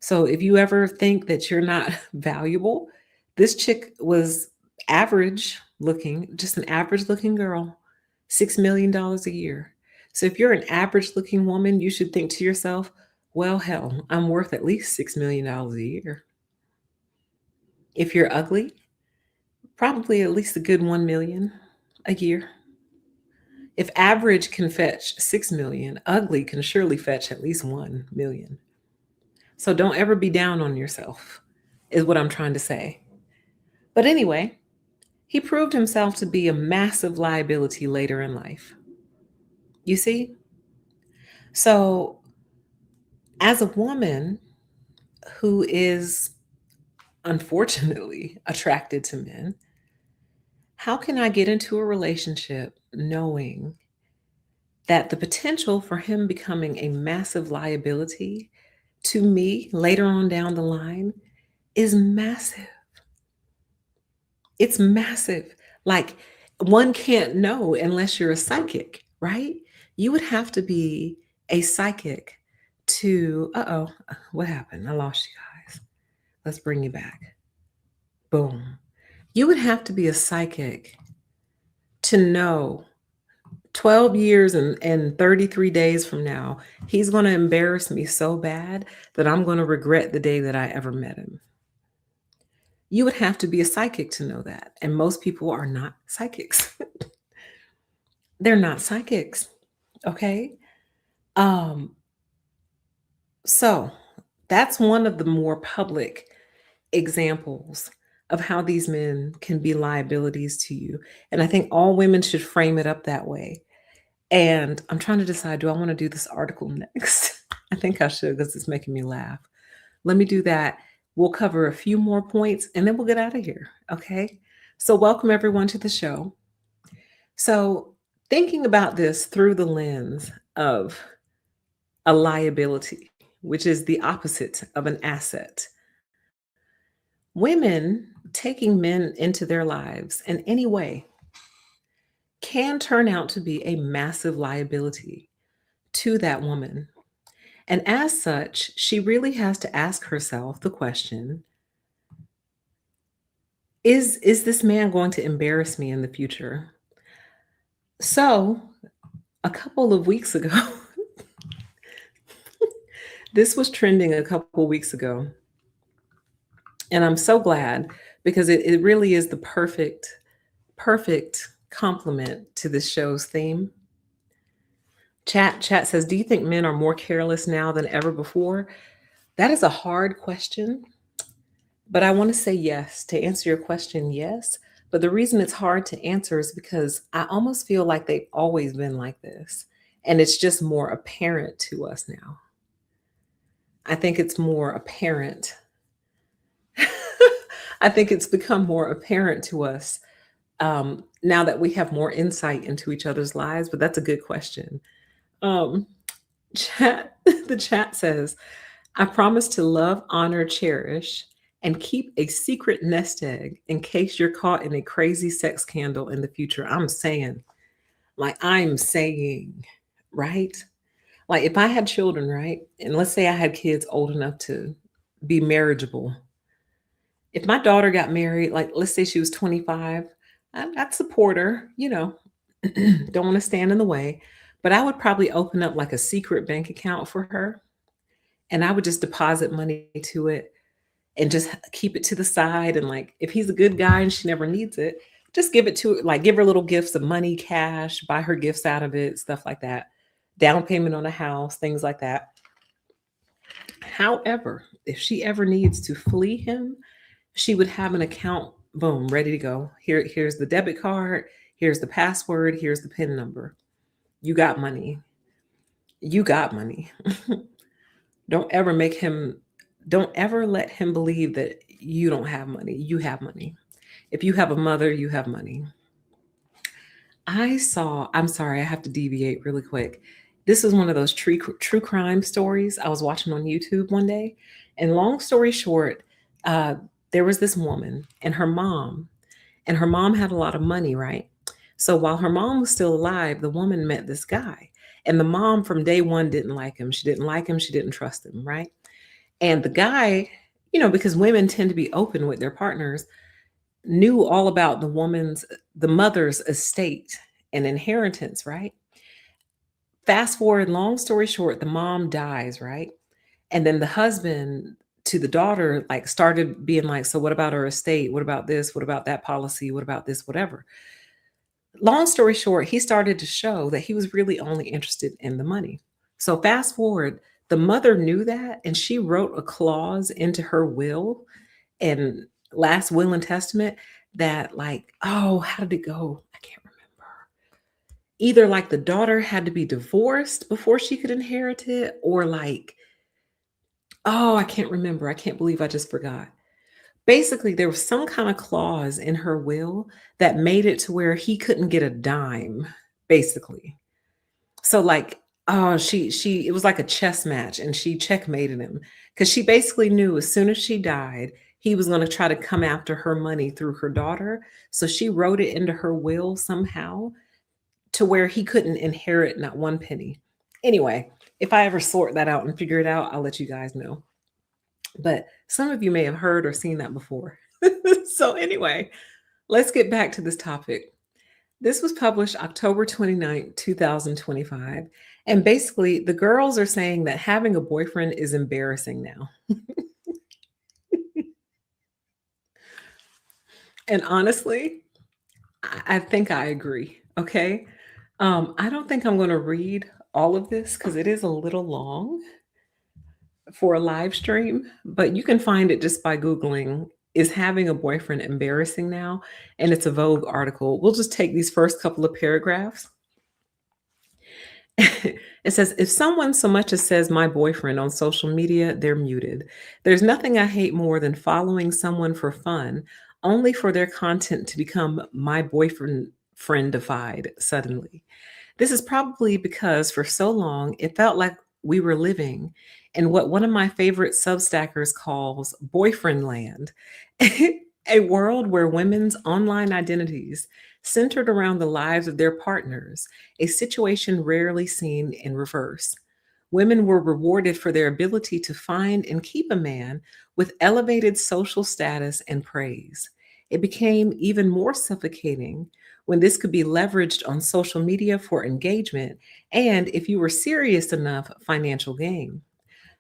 So if you ever think that you're not valuable, this chick was average looking, just an average looking girl, $6 million a year. So if you're an average looking woman, you should think to yourself, well, hell, I'm worth at least $6 million a year. If you're ugly, probably at least a good 1 million a year. If average can fetch 6 million, ugly can surely fetch at least 1 million. So don't ever be down on yourself, is what I'm trying to say. But anyway, he proved himself to be a massive liability later in life. You see? So, as a woman who is unfortunately attracted to men, how can I get into a relationship knowing that the potential for him becoming a massive liability to me later on down the line is massive? It's massive. Like, one can't know unless you're a psychic, right? You would have to be a psychic to, what happened? I lost you guys. Let's bring you back. Boom. You would have to be a psychic to know 12 years and 33 days from now, he's going to embarrass me so bad that I'm going to regret the day that I ever met him. You would have to be a psychic to know that. And most people are not psychics. They're not psychics. Okay. Um, so that's one of the more public examples of how these men can be liabilities to you. And I think all women should frame it up that way. And I'm trying to decide, do I want to do this article next? I think I should because it's making me laugh. Let me do that. We'll cover a few more points and then we'll get out of here. Okay. So, welcome everyone to the show. So, thinking about this through the lens of a liability, which is the opposite of an asset, women taking men into their lives in any way can turn out to be a massive liability to that woman. And as such, she really has to ask herself the question, is this man going to embarrass me in the future? So, a couple of weeks ago, this was trending a couple of weeks ago. And I'm so glad because it really is the perfect complement to this show's theme. Chat says, do you think men are more careless now than ever before? That is a hard question, but I want to say yes. To answer your question, yes. But the reason it's hard to answer is because I almost feel like they've always been like this. And it's just more apparent to us now. I think it's more apparent. I think it's become more apparent to us now that we have more insight into each other's lives. But that's a good question. Um, the chat says, I promise to love, honor, cherish, and keep a secret nest egg in case you're caught in a crazy sex scandal in the future. I'm saying, right? Like if I had children, right? And let's say I had kids old enough to be marriageable. If my daughter got married, like let's say she was 25, I'd support her, don't want to stand in the way, but I would probably open up like a secret bank account for her. and I would just deposit money to it and just keep it to the side. And like, if he's a good guy and she never needs it, just give it to her, like give her little gifts of money, cash, buy her gifts out of it, stuff like that. Down payment on a house, things like that. However, if she ever needs to flee him, she would have an account, boom, ready to go. Here's the debit card, here's the password, here's the PIN number. You got money. You got money. Don't ever make him, don't ever let him believe that you don't have money. You have money. If you have a mother, you have money. I'm sorry, I have to deviate really quick. This is one of those true crime stories I was watching on YouTube one day. And long story short, uh, there was this woman and her mom had a lot of money, right? So while her mom was still alive, the woman met this guy. And the mom from day one didn't like him. She didn't like him. She didn't trust him, right? And the guy, because women tend to be open with their partners, knew all about the mother's estate and inheritance, right? Fast forward, long story short, the mom dies, right? And then the husband to the daughter, like, started being like, so what about her estate? What about this? What about that policy? What about this? Whatever. Long story short, he started to show that he was really only interested in the money. So fast forward, the mother knew that and she wrote a clause into her will and last will and testament that, like, oh, how did it go? I can't remember. Either like the daughter had to be divorced before she could inherit it, or like, oh, I can't remember. I can't believe I just forgot. Basically, there was some kind of clause in her will that made it to where he couldn't get a dime, basically. So like, oh, she it was like a chess match and she checkmated him because she basically knew as soon as she died, he was going to try to come after her money through her daughter. So she wrote it into her will somehow to where he couldn't inherit not one penny. Anyway, if I ever sort that out and figure it out, I'll let you guys know. But some of you may have heard or seen that before. So anyway, let's get back to this topic. This was published October 29th, 2025. And basically, the girls are saying that having a boyfriend is embarrassing now. And honestly, I think I agree. Okay. I don't think I'm going to read all of this because it is a little long for a live stream, but you can find it just by Googling, is having a boyfriend embarrassing now? And it's a Vogue article. We'll just take these first couple of paragraphs. It says, if someone so much as says my boyfriend on social media, they're muted. There's nothing I hate more than following someone for fun, only for their content to become my boyfriend friendified suddenly. This is probably because for so long it felt like we were living in what one of my favorite Substackers calls boyfriend land, a world where women's online identities centered around the lives of their partners, a situation rarely seen in reverse. Women were rewarded for their ability to find and keep a man with elevated social status and praise. It became even more suffocating when this could be leveraged on social media for engagement and, if you were serious enough, financial gain.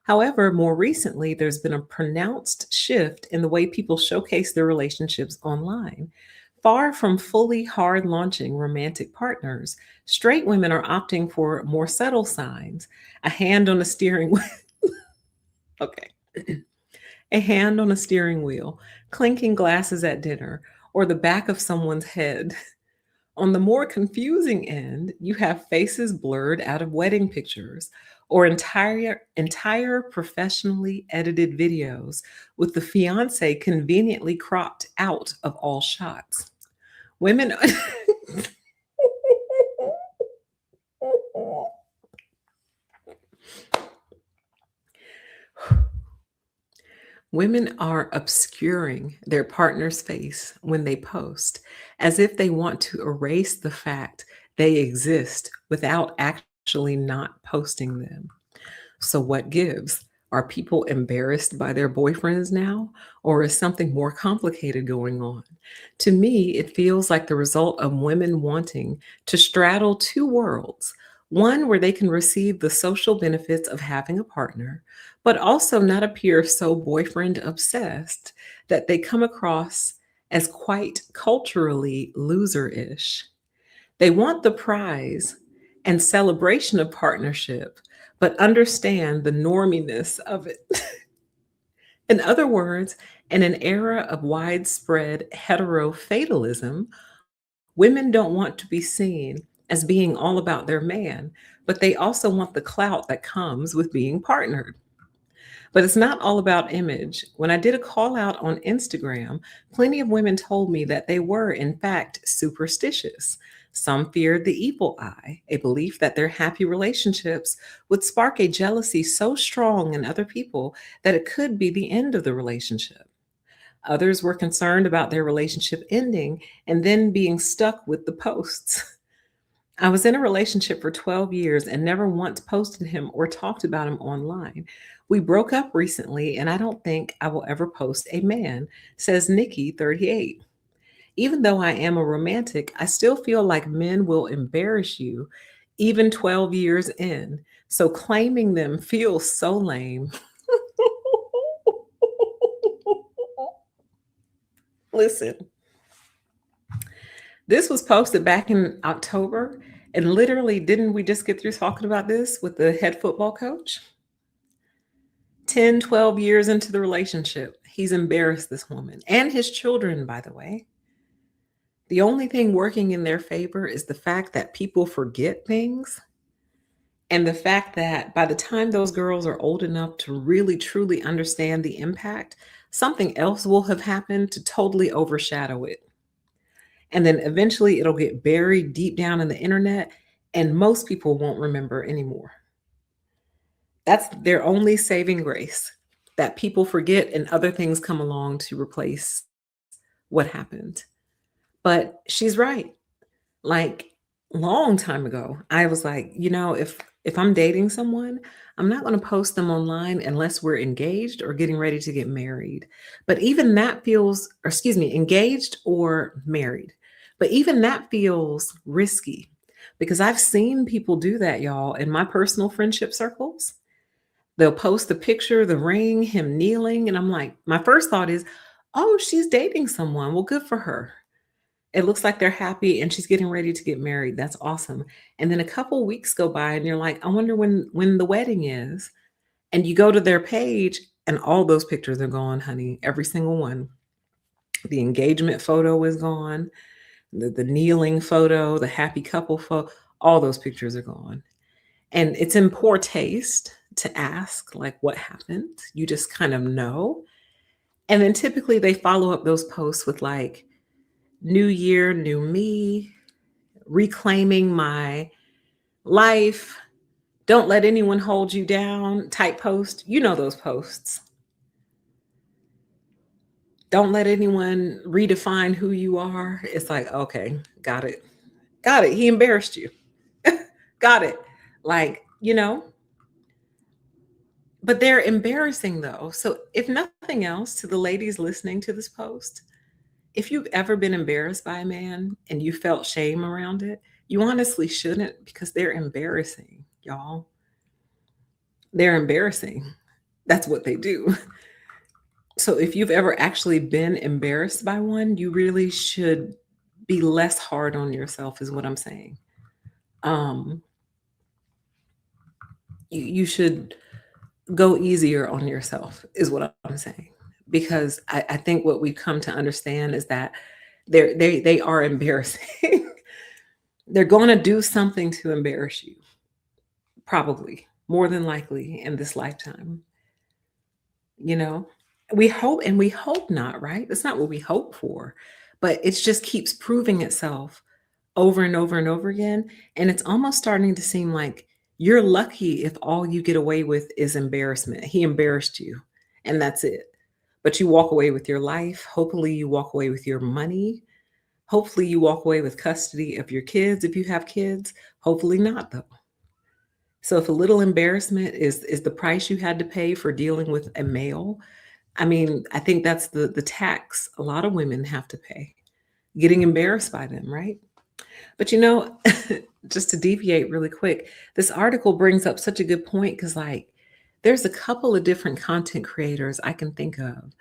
However, more recently, there's been a pronounced shift in the way people showcase their relationships online. Far from fully hard launching romantic partners, straight women are opting for more subtle signs, a hand on a steering wheel. Okay. A hand on a steering wheel, clinking glasses at dinner, or the back of someone's head. On the more confusing end, you have faces blurred out of wedding pictures or entire professionally edited videos with the fiance conveniently cropped out of all shots. Women Women are obscuring their partner's face when they post, as if they want to erase the fact they exist without actually not posting them. So, what gives? Are people embarrassed by their boyfriends now? Or is something more complicated going on? To me, it feels like the result of women wanting to straddle two worlds, One where they can receive the social benefits of having a partner, but also not appear so boyfriend obsessed that they come across as quite culturally loser ish. They want the prize and celebration of partnership, but understand the norminess of it. In other words, in an era of widespread hetero fatalism, women don't want to be seen as being all about their man, but they also want the clout that comes with being partnered. But it's not all about image. When I did a call out on Instagram, plenty of women told me that they were, in fact, superstitious. Some feared the evil eye, a belief that their happy relationships would spark a jealousy so strong in other people that it could be the end of the relationship. Others were concerned about their relationship ending and then being stuck with the posts. I was in a relationship for 12 years and never once posted him or talked about him online. We broke up recently, and I don't think I will ever post a man, says Nikki, 38. Even though I am a romantic, I still feel like men will embarrass you even 12 years in. So claiming them feels so lame. Listen, this was posted back in October, and literally, didn't we just get through talking about this with the head football coach? 10, 12 years into the relationship, he's embarrassed this woman and his children, by the way. The only thing working in their favor is the fact that people forget things, and the fact that by the time those girls are old enough to really truly understand the impact, something else will have happened to totally overshadow it. And then eventually it'll get buried deep down in the internet, and most people won't remember anymore. That's their only saving grace, that people forget and other things come along to replace what happened. But she's right. Like, long time ago, I was like, if I'm dating someone, I'm not going to post them online unless we're engaged or getting ready to get married. But even that feels, or excuse me, engaged or married. But even that feels risky because I've seen people do that, y'all, in my personal friendship circles. They'll post the picture, the ring, him kneeling, and I'm like, my first thought is, oh, she's dating someone. Well, good for her. It looks like they're happy and she's getting ready to get married. That's awesome. And then a couple weeks go by and you're like, I wonder when the wedding is. And you go to their page and all those pictures are gone, honey. Every single one. The engagement photo is gone. The kneeling photo, the happy couple photo, all those pictures are gone. And it's in poor taste to ask, like, what happened? You just kind of know. And then typically they follow up those posts with, like, new year, new me, reclaiming my life, don't let anyone hold you down type post. You know those posts. Don't let anyone redefine who you are. It's like, okay, got it. Got it. He embarrassed you. Got it. Like, but they're embarrassing though. So, if nothing else, to the ladies listening to this post, if you've ever been embarrassed by a man and you felt shame around it, you honestly shouldn't because they're embarrassing, y'all. They're embarrassing. That's what they do. So if you've ever actually been embarrassed by one, you really should be less hard on yourself, is what I'm saying. Um, you should go easier on yourself, is what I'm saying. Because I think what we've come to understand is that they are embarrassing. They're going to do something to embarrass you, probably, more than likely in this lifetime. You know, we hope not, right? That's not what we hope for, but it just keeps proving itself over and over and over again. And it's almost starting to seem like you're lucky if all you get away with is embarrassment. He embarrassed you, and that's it. But you walk away with your life. Hopefully, you walk away with your money. Hopefully, you walk away with custody of your kids if you have kids. Hopefully, not, though. So, if a little embarrassment is the price you had to pay for dealing with a male, I mean, I think that's the tax a lot of women have to pay, getting embarrassed by them, right? But just to deviate really quick, this article brings up such a good point because, like, there's a couple of different content creators I can think of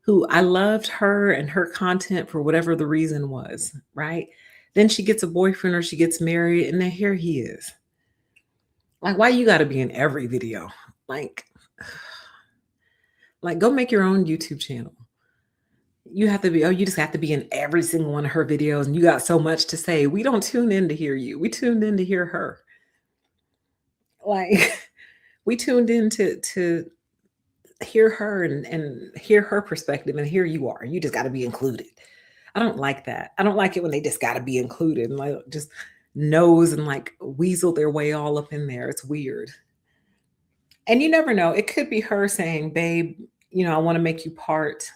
who I loved her and her content for whatever the reason was, right? Then she gets a boyfriend or she gets married, and then here he is. Like, why you got to be in every video? Like, like, go make your own YouTube channel. You have to be, oh, you just have to be in every single one of her videos and you got so much to say. We don't tune in to hear you. We tuned in to hear her. Like, we tuned in to hear her and hear her perspective, and here you are. You just got to be included. I don't like that. I don't like it when they just got to be included and like just nose and like weasel their way all up in there. It's weird. And you never know. It could be her saying, babe, I want to make you part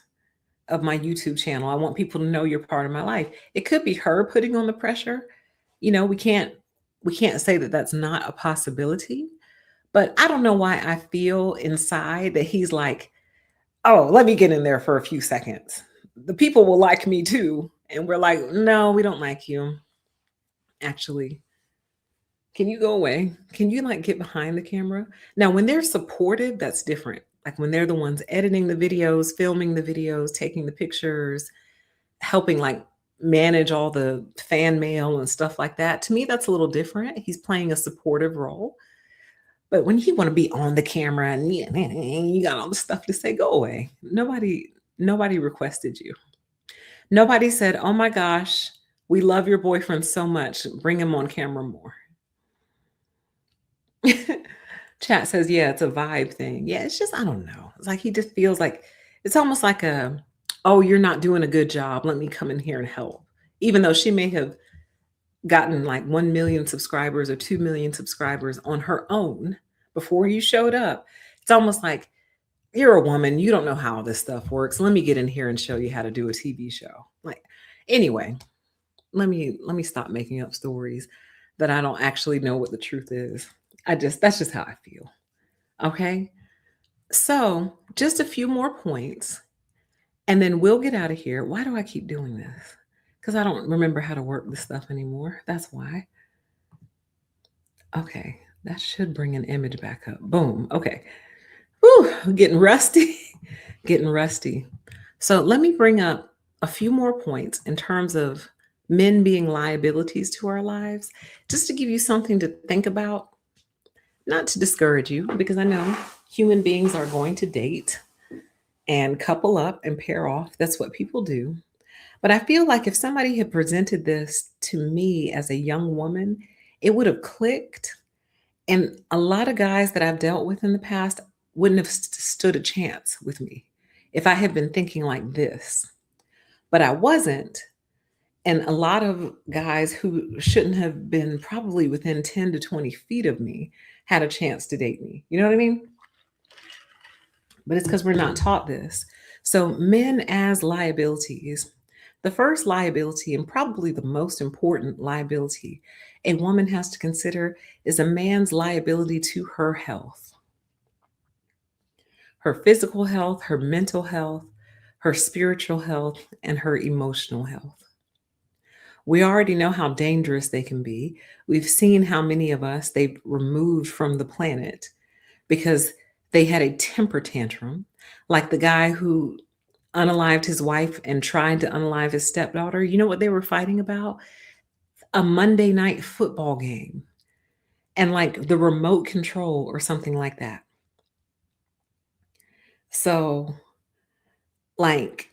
of my YouTube channel. I want people to know you're part of my life. It could be her putting on the pressure. We can't say that that's not a possibility. But I don't know why I feel inside that he's like, oh, let me get in there for a few seconds. The people will like me too. And we're like, no, we don't like you. Actually, can you go away? Can you like get behind the camera? Now, when they're supportive, that's different. Like when they're the ones editing the videos, filming the videos, taking the pictures, helping like manage all the fan mail and stuff like that. To me, that's a little different. He's playing a supportive role. But when you want to be on the camera and you got all the stuff to say, go away. Nobody requested you. Nobody said, oh my gosh, we love your boyfriend so much. Bring him on camera more. Chat says, yeah, it's a vibe thing. Yeah, it's just, I don't know. It's like he just feels like it's almost like oh, you're not doing a good job. Let me come in here and help. Even though she may have gotten like 1 million subscribers or 2 million subscribers on her own before you showed up. It's almost like you're a woman, you don't know how this stuff works. Let me get in here and show you how to do a TV show. Like, anyway, let me stop making up stories that I don't actually know what the truth is. That's just how I feel. Okay? So, just a few more points and then we'll get out of here. Why do I keep doing this? Because I don't remember how to work this stuff anymore. That's why. Okay, that should bring an image back up. Boom. Okay. Whew, getting rusty. Getting rusty. So let me bring up a few more points in terms of men being liabilities to our lives, just to give you something to think about, not to discourage you, because I know human beings are going to date and couple up and pair off. That's what people do. But I feel like if somebody had presented this to me as a young woman, it would have clicked. And a lot of guys that I've dealt with in the past wouldn't have stood a chance with me if I had been thinking like this. But I wasn't. And a lot of guys who shouldn't have been probably within 10 to 20 feet of me had a chance to date me. You know what I mean? But it's because we're not taught this. So, men as liabilities. The first liability, and probably the most important liability a woman has to consider, is a man's liability to her health, her physical health, her mental health, her spiritual health, and her emotional health. We already know how dangerous they can be. We've seen how many of us they've removed from the planet because they had a temper tantrum, like the guy who unalived his wife and tried to unalive his stepdaughter. You know what they were fighting about? A Monday night football game and like the remote control or something like that. So, like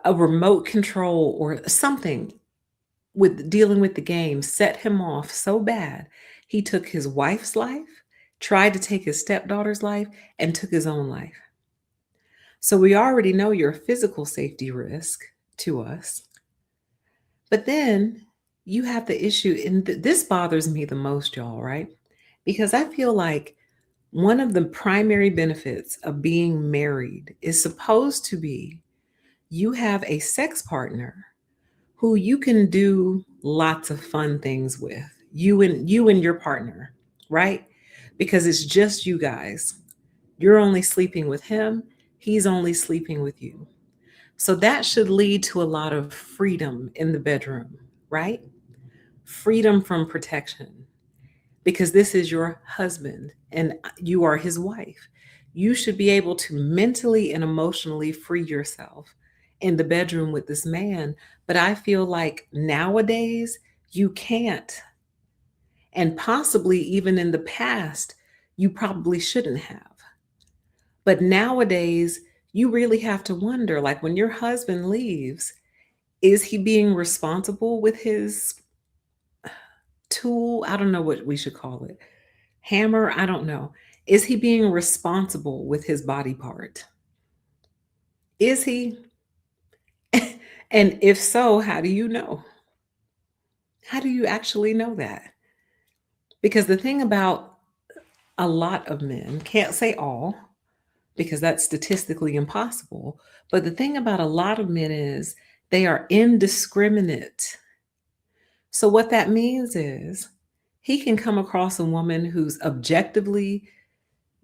a remote control or something with dealing with the game set him off so bad. He took his wife's life, tried to take his stepdaughter's life, and took his own life. So we already know you're a physical safety risk to us. But then you have the issue, and this bothers me the most, y'all, right? Because I feel like one of the primary benefits of being married is supposed to be you have a sex partner who you can do lots of fun things with, you and your partner, right? Because it's just you guys. You're only sleeping with him, he's only sleeping with you. So that should lead to a lot of freedom in the bedroom, right? freedom from protection, because this is your husband and you are his wife. You should be able to mentally and emotionally free yourself in the bedroom with this man. But I feel like nowadays you can't. And possibly even in the past, you probably shouldn't have. But nowadays, you really have to wonder, like when your husband leaves, is he being responsible with his tool? I don't know what we should call it. Hammer? I don't know. Is he being responsible with his body part? Is he? And if so, how do you know? How do you actually know that? Because the thing about a lot of men, can't say all, because that's statistically impossible. But the thing about a lot of men is they are indiscriminate. So, what that means is he can come across a woman who's objectively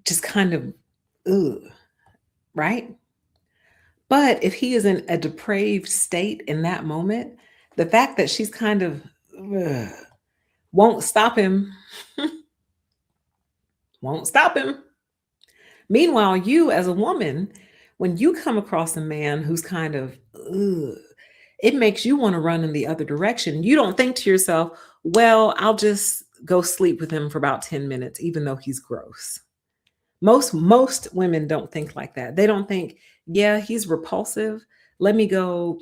just kind of, ugh, right? But if he is in a depraved state in that moment, the fact that she's kind of ugh, won't stop him, won't stop him. Meanwhile, you as a woman, when you come across a man who's kind of, ugh, it makes you want to run in the other direction. You don't think to yourself, well, I'll just go sleep with him for about 10 minutes, even though he's gross. Most women don't think like that. They don't think, yeah, he's repulsive. Let me go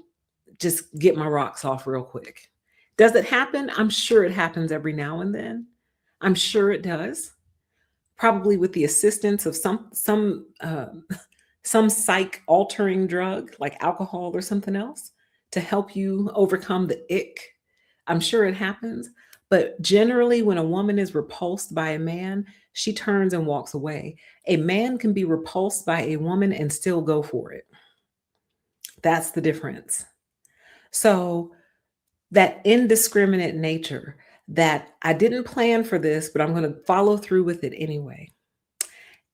just get my rocks off real quick. Does it happen? I'm sure it happens every now and then. I'm sure it does. Probably with the assistance of some psych altering drug like alcohol or something else to help you overcome the ick. I'm sure it happens. But generally, when a woman is repulsed by a man, she turns and walks away. A man can be repulsed by a woman and still go for it. That's the difference. So, that indiscriminate nature, that I didn't plan for this, but I'm going to follow through with it anyway.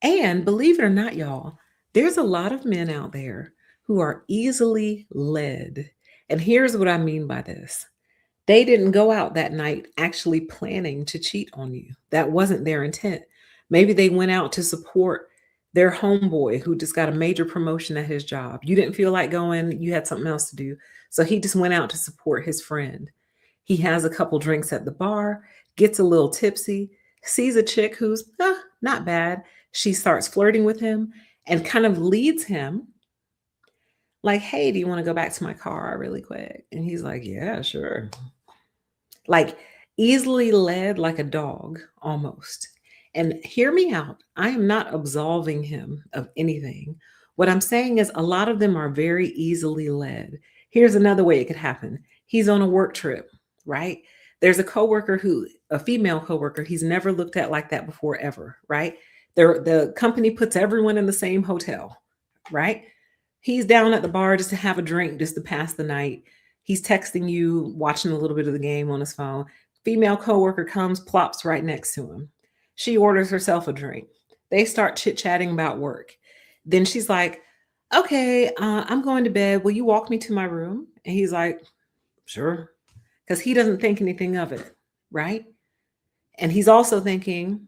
And believe it or not, y'all, there's a lot of men out there who are easily led. And here's what I mean by this: they didn't go out that night actually planning to cheat on you. That wasn't their intent. Maybe they went out to support their homeboy who just got a major promotion at his job. You didn't feel like going, you had something else to do. So he just went out to support his friend. He has a couple drinks at the bar, gets a little tipsy, sees a chick who's not bad. She starts flirting with him and kind of leads him like, hey, do you want to go back to my car really quick? And he's like, yeah, sure. Like easily led like a dog almost. And hear me out. I am not absolving him of anything. What I'm saying is a lot of them are very easily led. Here's another way it could happen. He's on a work trip, right? There's a coworker a female coworker, he's never looked at like that before ever, right? The company puts everyone in the same hotel, right? He's down at the bar just to have a drink, just to pass the night. He's texting you, watching a little bit of the game on his phone. Female coworker comes, plops right next to him. She orders herself a drink. They start chit-chatting about work. Then she's like, okay, I'm going to bed. Will you walk me to my room? And he's like, sure. Because he doesn't think anything of it, right? And he's also thinking,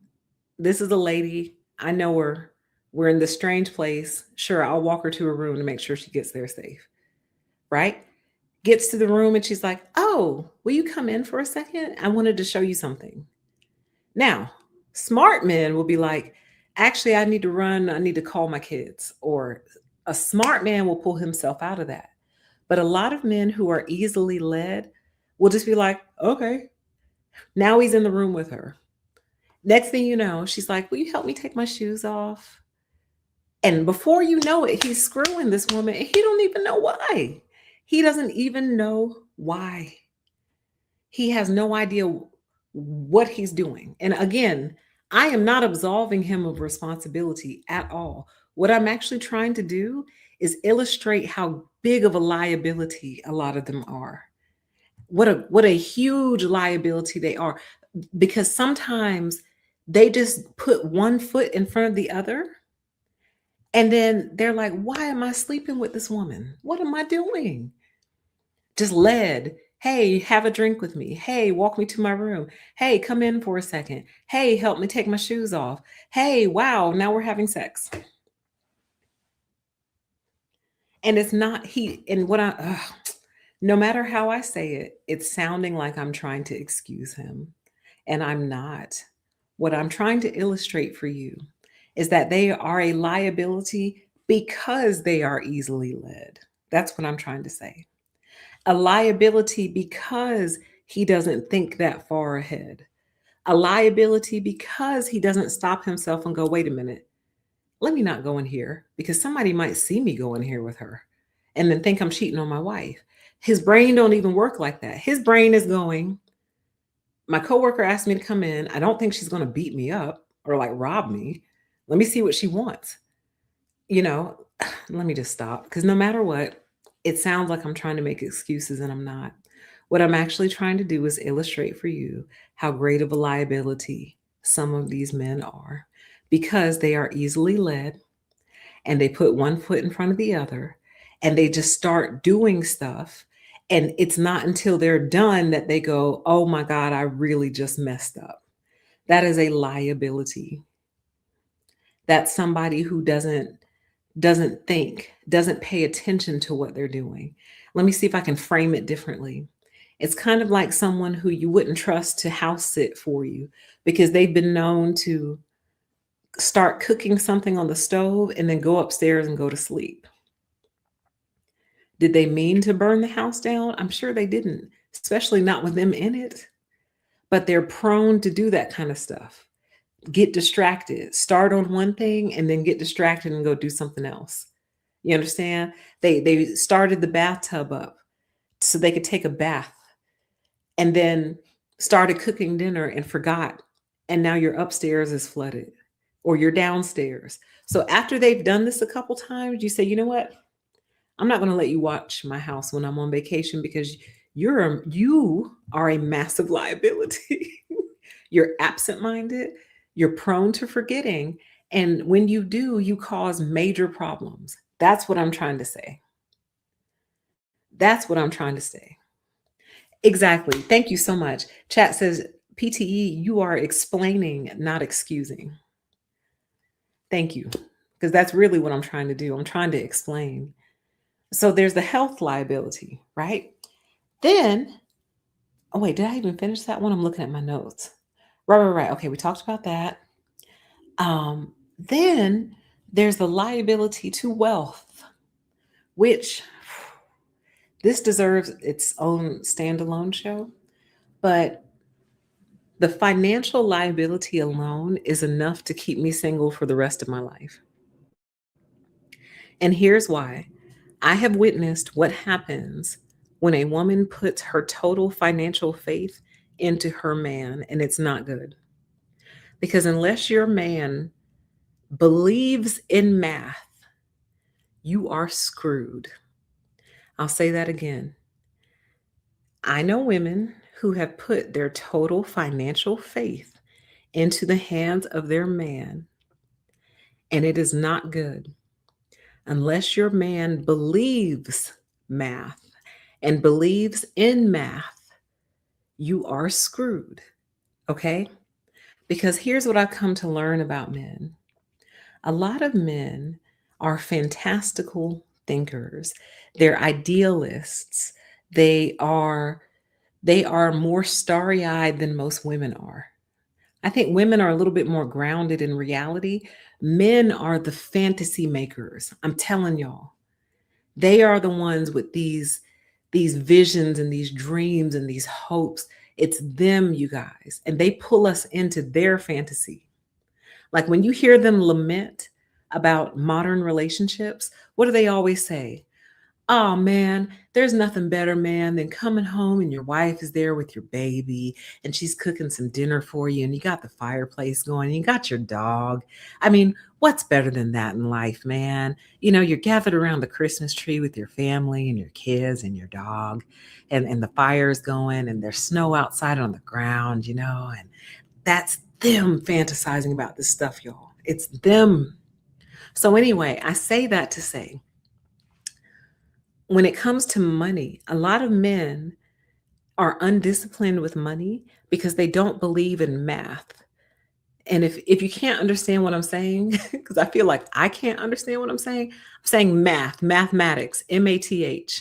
this is a lady. I know her. We're in this strange place. Sure, I'll walk her to her room to make sure she gets there safe, right? Gets to the room and she's like, oh, will you come in for a second? I wanted to show you something. Now, smart men will be like, actually, I need to run. I need to call my kids. Or a smart man will pull himself out of that. But a lot of men who are easily led will just be like, okay. Now he's in the room with her. Next thing you know, she's like, will you help me take my shoes off? And before you know it, he's screwing this woman and he don't even know why. He doesn't even know why. He has no idea what he's doing. And again, I am not absolving him of responsibility at all. What I'm actually trying to do is illustrate how big of a liability a lot of them are. What a huge liability they are, because sometimes they just put one foot in front of the other and then they're like, why am I sleeping with this woman? What am I doing? Just led. Hey, have a drink with me. Hey, walk me to my room. Hey, come in for a second. Hey, help me take my shoes off. Hey, wow, now we're having sex. And it's not he and what I no matter how I say it, it's sounding like I'm trying to excuse him, and I'm not. What I'm trying to illustrate for you is that they are a liability because they are easily led. That's what I'm trying to say. A liability because he doesn't think that far ahead. A liability because he doesn't stop himself and go, wait a minute, let me not go in here because somebody might see me go in here with her and then think I'm cheating on my wife. His brain don't even work like that. His brain is going, my coworker asked me to come in. I don't think she's going to beat me up or like rob me. Let me see what she wants. You know, let me just stop because no matter what, it sounds like I'm trying to make excuses and I'm not. What I'm actually trying to do is illustrate for you how great of a liability some of these men are because they are easily led and they put one foot in front of the other and they just start doing stuff. And it's not until they're done that they go, oh my God, I really just messed up. That is a liability. That's somebody who doesn't think, doesn't pay attention to what they're doing. Let me see if I can frame it differently. It's kind of like someone who you wouldn't trust to house sit for you because they've been known to start cooking something on the stove and then go upstairs and go to sleep. Did they mean to burn the house down? I'm sure they didn't, especially not with them in it. But they're prone to do that kind of stuff. Get distracted, start on one thing and then get distracted and go do something else. You understand? They started the bathtub up so they could take a bath and then started cooking dinner and forgot. And now your upstairs is flooded or you're downstairs. So after they've done this a couple times, you say, you know what? I'm not going to let you watch my house when I'm on vacation because you are a massive liability. You're absent-minded, you're prone to forgetting, and when you do, you cause major problems. That's what I'm trying to say. That's what I'm trying to say. Exactly. Thank you so much. Chat says, PTE, you are explaining, not excusing. Thank you. Because that's really what I'm trying to do. I'm trying to explain. So there's the health liability, right? Then, oh wait, did I even finish that one? I'm looking at my notes. Right. Okay, we talked about that. Then there's the liability to wealth, which this deserves its own standalone show. But the financial liability alone is enough to keep me single for the rest of my life. And here's why. I have witnessed what happens when a woman puts her total financial faith into her man, and it's not good. Because unless your man believes in math, you are screwed. I'll say that again. I know women who have put their total financial faith into the hands of their man, and it is not good. Unless your man believes math and believes in math, you are screwed. Okay? Because here's what I've come to learn about men. A lot of men are fantastical thinkers. They're idealists. They are more starry-eyed than most women are. I think women are a little bit more grounded in reality. Men are the fantasy makers. I'm telling y'all. They are the ones with these visions and these dreams and these hopes. It's them, you guys. And they pull us into their fantasy. Like when you hear them lament about modern relationships, what do they always say? Oh man, there's nothing better, man, than coming home and your wife is there with your baby and she's cooking some dinner for you and you got the fireplace going, you got your dog. I mean, what's better than that in life, man? You know, you're gathered around the Christmas tree with your family and your kids and your dog, and the fire's going and there's snow outside on the ground, and that's them fantasizing about this stuff, y'all. It's them. So anyway, I say that to say, when it comes to money, a lot of men are undisciplined with money because they don't believe in math. And if you can't understand what I'm saying, because I feel like I can't understand what I'm saying math, mathematics, math,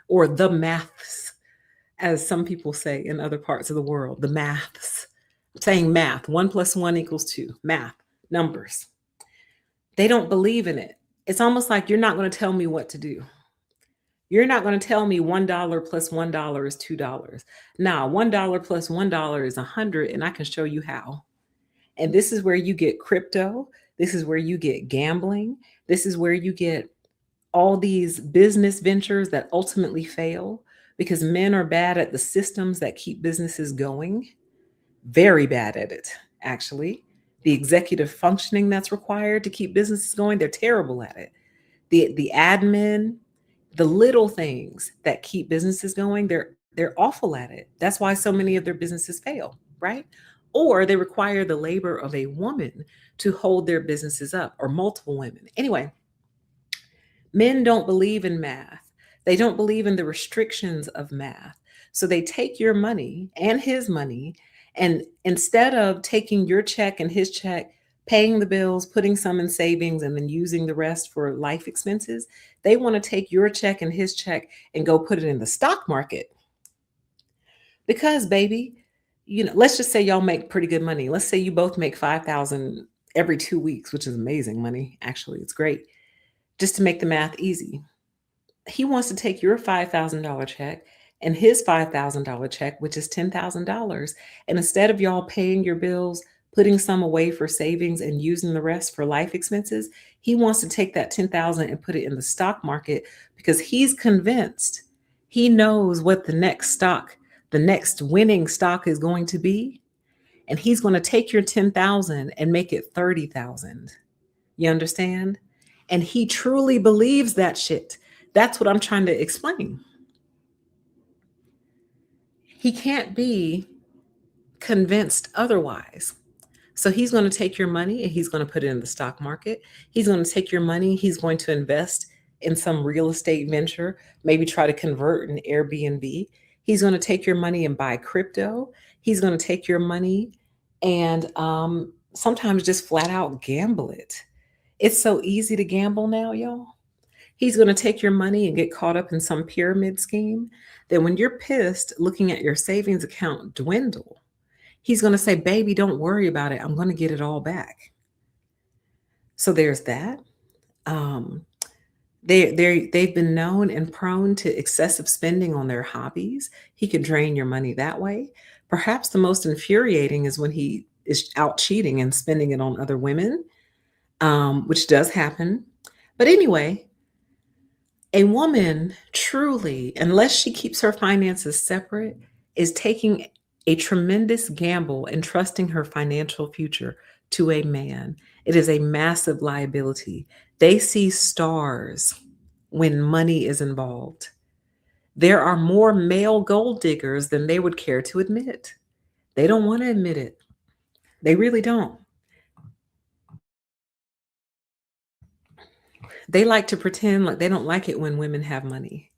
or the maths, as some people say in other parts of the world, the maths. I'm saying math, 1 + 1 = 2, math, numbers. They don't believe in it. It's almost like you're not going to tell me what to do. You're not going to tell me $1 plus $1 is $2. Now, $1 plus $1 is 100, and I can show you how. And this is where you get crypto. This is where you get gambling. This is where you get all these business ventures that ultimately fail because men are bad at the systems that keep businesses going, very bad at it, actually. The executive functioning that's required to keep businesses going, they're terrible at it. The admin, the little things that keep businesses going, they're awful at it. That's why so many of their businesses fail, right? Or they require the labor of a woman to hold their businesses up, or multiple women. Anyway, men don't believe in math. They don't believe in the restrictions of math. So they take your money and his money, and instead of taking your check and his check, paying the bills, putting some in savings, and then using the rest for life expenses, they want to take your check and his check and go put it in the stock market. Because, baby, let's just say y'all make pretty good money. Let's say you both make 5,000 every 2 weeks, which is amazing money. Actually, it's great. Just to make the math easy. He wants to take your $5,000 check and his $5,000 check, which is $10,000. And instead of y'all paying your bills, putting some away for savings and using the rest for life expenses, he wants to take that 10,000 and put it in the stock market because he's convinced he knows what the next winning stock is going to be. And he's going to take your 10,000 and make it 30,000. You understand? And he truly believes that shit. That's what I'm trying to explain. He can't be convinced otherwise. So he's going to take your money and he's going to put it in the stock market. He's going to take your money, he's going to invest in some real estate venture, maybe try to convert an Airbnb. He's going to take your money and buy crypto. He's going to take your money and sometimes just flat out gamble it. It's so easy to gamble now, y'all. He's going to take your money and get caught up in some pyramid scheme. Then, when you're pissed looking at your savings account dwindle, he's going to say, baby, don't worry about it. I'm going to get it all back. So there's that. They've been known and prone to excessive spending on their hobbies. He could drain your money that way. Perhaps the most infuriating is when he is out cheating and spending it on other women, which does happen. But anyway, a woman truly, unless she keeps her finances separate, is taking a tremendous gamble and trusting her financial future to a man. It is a massive liability. They see stars when money is involved. There are more male gold diggers than they would care to admit. They don't want to admit it. They really don't. They like to pretend like they don't like it when women have money.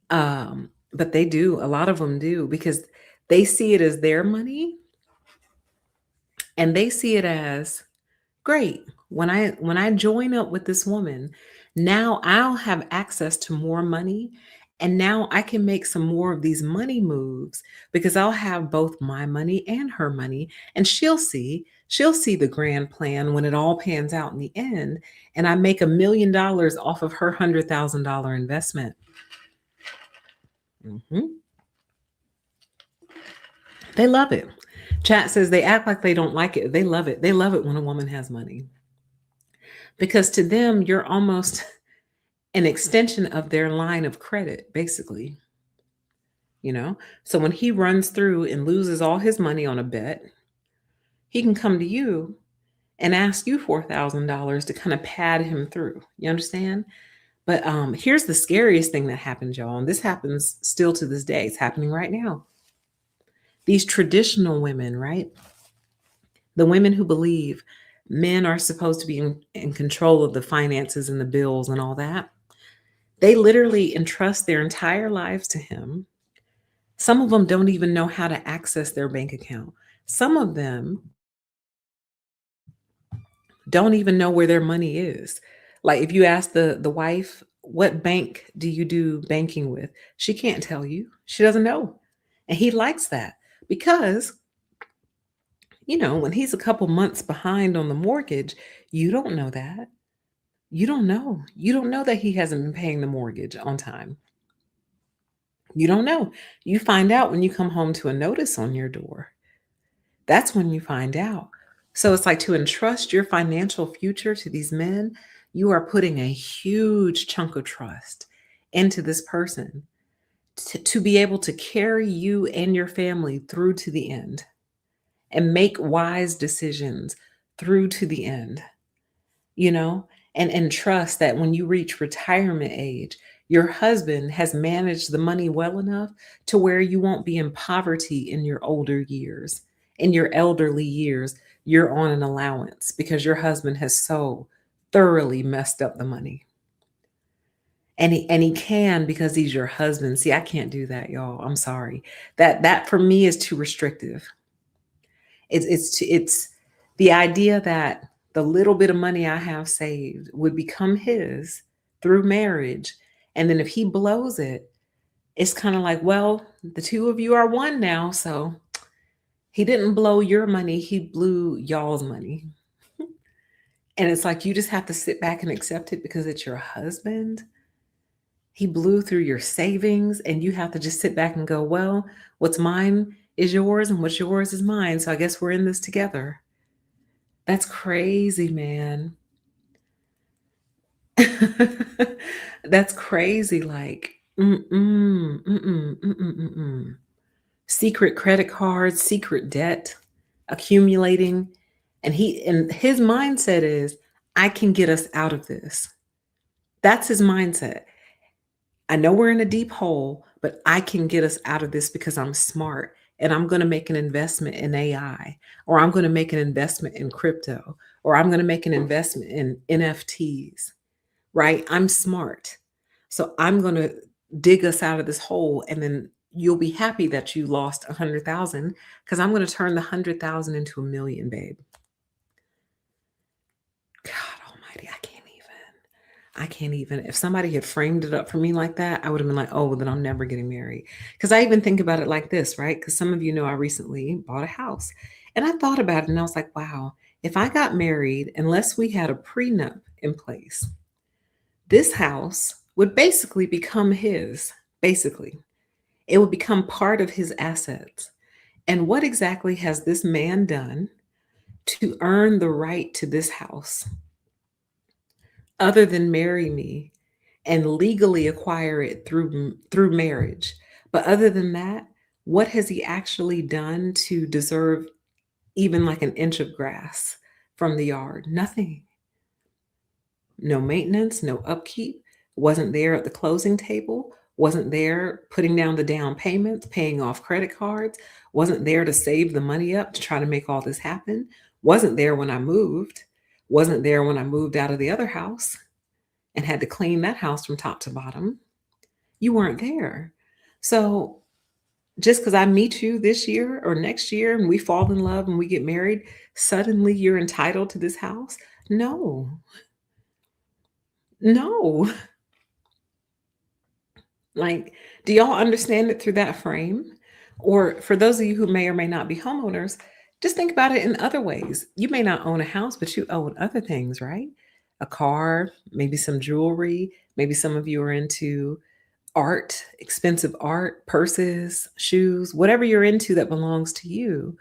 But they do. A lot of them do because they see it as their money and they see it as great. When I join up with this woman, now I'll have access to more money and now I can make some more of these money moves because I'll have both my money and her money and she'll see the grand plan when it all pans out in the end and I make $1 million off of her $100,000 investment. Mhm. They love it. Chat says they act like they don't like it. They love it. They love it when a woman has money because to them, you're almost an extension of their line of credit, basically. So when he runs through and loses all his money on a bet, he can come to you and ask you $4,000 to kind of pad him through. You understand? But here's the scariest thing that happens, y'all. And this happens still to this day. It's happening right now. These traditional women, right? The women who believe men are supposed to be in control of the finances and the bills and all that. They literally entrust their entire lives to him. Some of them don't even know how to access their bank account. Some of them don't even know where their money is. Like if you ask the wife, what bank do you do banking with? She can't tell you. She doesn't know. And he likes that because, when he's a couple months behind on the mortgage, you don't know that. You don't know. You don't know that he hasn't been paying the mortgage on time. You don't know. You find out when you come home to a notice on your door. That's when you find out. So it's like to entrust your financial future to these men, you are putting a huge chunk of trust into this person to be able to carry you and your family through to the end and make wise decisions through to the end, you know, and trust that when you reach retirement age, your husband has managed the money well enough to where you won't be in poverty in your older years. In your elderly years, you're on an allowance because your husband has so thoroughly messed up the money. And he can because he's your husband. See, I can't do that, y'all. I'm sorry. That for me is too restrictive. It's the idea that the little bit of money I have saved would become his through marriage. And then if he blows it, it's kind of like, well, the two of you are one now. So he didn't blow your money, he blew y'all's money. And it's like you just have to sit back and accept it because it's your husband. He blew through your savings, and you have to just sit back and go, well, what's mine is yours, and what's yours is mine. So I guess we're in this together. That's crazy, man. That's crazy. Like, secret credit cards, secret debt accumulating. And his mindset is, I can get us out of this. That's his mindset. I know we're in a deep hole, but I can get us out of this because I'm smart and I'm going to make an investment in AI, or I'm going to make an investment in crypto, or I'm going to make an investment in NFTs, right? I'm smart. So I'm going to dig us out of this hole, and then you'll be happy that you lost 100,000 because I'm going to turn the 100,000 into a million, babe. God almighty, I can't even. I can't even. If somebody had framed it up for me like that, I would have been like, oh, well, then I'm never getting married. Because I even think about it like this, right? Because some of you know I recently bought a house. And I thought about it and I was like, wow, if I got married, unless we had a prenup in place, this house would basically become his. Basically, it would become part of his assets. And what exactly has this man done to earn the right to this house other than marry me and legally acquire it through marriage? But other than that, what has he actually done to deserve even like an inch of grass from the yard? Nothing. No maintenance, no upkeep, wasn't there at the closing table, wasn't there putting down the down payments, paying off credit cards, wasn't there to save the money up to try to make all this happen, wasn't there when I moved, wasn't there when I moved out of the other house and had to clean that house from top to bottom. You weren't there. So just because I meet you this year or next year and we fall in love and we get married, suddenly you're entitled to this house? No, no. Like, do y'all understand it through that frame? Or for those of you who may or may not be homeowners, just think about it in other ways. You may not own a house, but you own other things, right? A car, maybe some jewelry. Maybe some of you are into art, expensive art, purses, shoes, whatever you're into that belongs to you.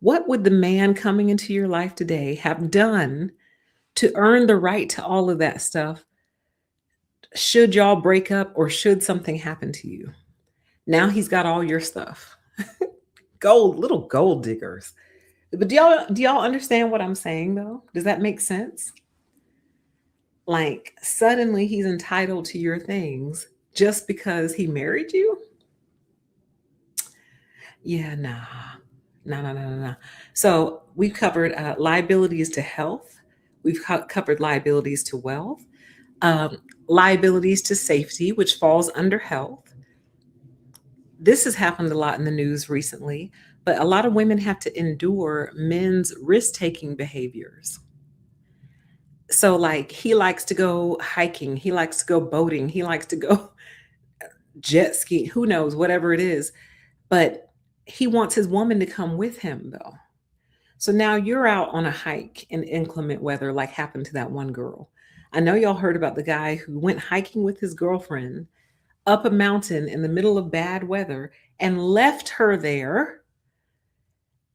What would the man coming into your life today have done to earn the right to all of that stuff should y'all break up or should something happen to you? Now he's got all your stuff. Gold, little gold diggers. But do y'all understand what I'm saying though? Does that make sense? Like suddenly he's entitled to your things just because he married you? Yeah, nah. No, no, no, no, no. So we've covered liabilities to health. We've covered liabilities to wealth, liabilities to safety, which falls under health, This has happened a lot in the news recently, but a lot of women have to endure men's risk taking behaviors. So, like, he likes to go hiking, he likes to go boating, he likes to go jet ski, who knows, whatever it is. But he wants his woman to come with him, though. So now you're out on a hike in inclement weather, like happened to that one girl. I know y'all heard about the guy who went hiking with his girlfriend up a mountain in the middle of bad weather and left her there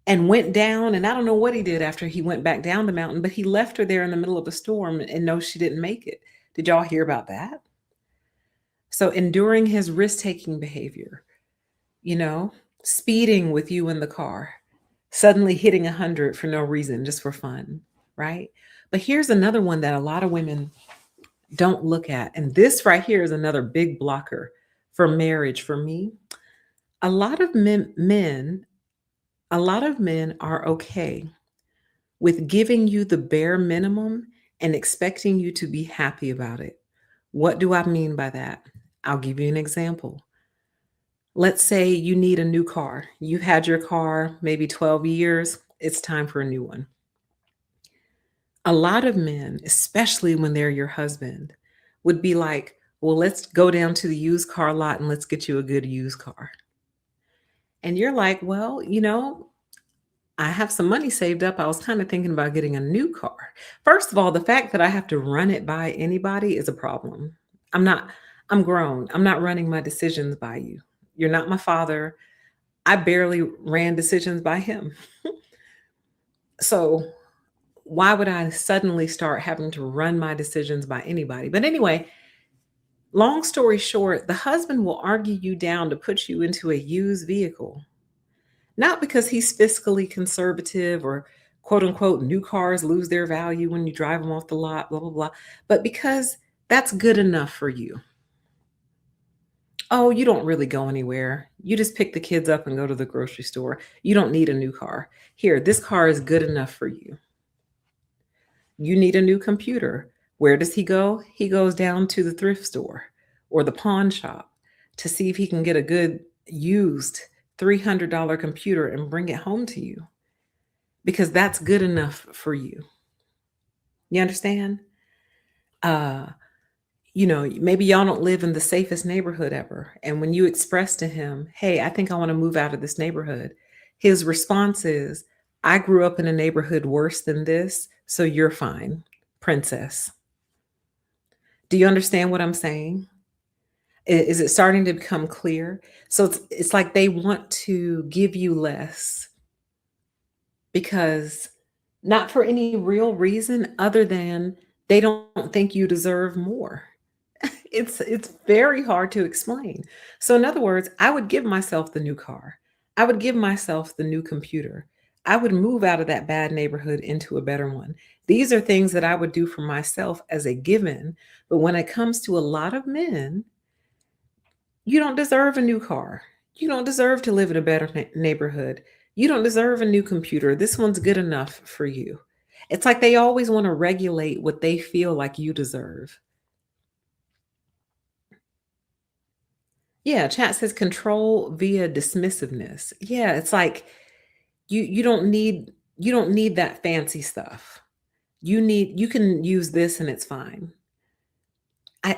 and went down. And I don't know what he did after he went back down the mountain, but he left her there in the middle of a storm and no, she didn't make it. Did y'all hear about that? So enduring his risk taking behavior, you know, speeding with you in the car, suddenly hitting 100 for no reason, just for fun, right? But here's another one that a lot of women don't look at. And this right here is another big blocker for marriage for me. A lot of men are okay with giving you the bare minimum and expecting you to be happy about it. What do I mean by that? I'll give you an example. Let's say you need a new car. You've had your car maybe 12 years, it's time for a new one. A lot of men, especially when they're your husband, would be like, well, let's go down to the used car lot and let's get you a good used car. And you're like, well, I have some money saved up. I was kind of thinking about getting a new car. First of all, the fact that I have to run it by anybody is a problem. I'm not, I'm grown. I'm not running my decisions by you. You're not my father. I barely ran decisions by him. So why would I suddenly start having to run my decisions by anybody? But anyway, long story short, the husband will argue you down to put you into a used vehicle, not because he's fiscally conservative or quote unquote new cars lose their value when you drive them off the lot, blah, blah, blah, but because that's good enough for you. Oh, you don't really go anywhere. You just pick the kids up and go to the grocery store. You don't need a new car. Here, this car is good enough for you. You need a new computer. Where does he go? He goes down to the thrift store or the pawn shop to see if he can get a good used $300 computer and bring it home to you because that's good enough for you. You understand? Uh, maybe y'all don't live in the safest neighborhood ever. And when you express to him, hey, I think I want to move out of this neighborhood, his response is, I grew up in a neighborhood worse than this, so you're fine, princess. Do you understand what I'm saying? Is it starting to become clear? So it's like they want to give you less because not for any real reason other than they don't think you deserve more. It's very hard to explain. So in other words, I would give myself the new car. I would give myself the new computer. I would move out of that bad neighborhood into a better one. These are things that I would do for myself as a given. But when it comes to a lot of men, you don't deserve a new car. You don't deserve to live in a better neighborhood. You don't deserve a new computer. This one's good enough for you. It's like they always want to regulate what they feel like you deserve. Yeah, chat says control via dismissiveness. Yeah, it's like you don't need that fancy stuff. You can use this and it's fine. I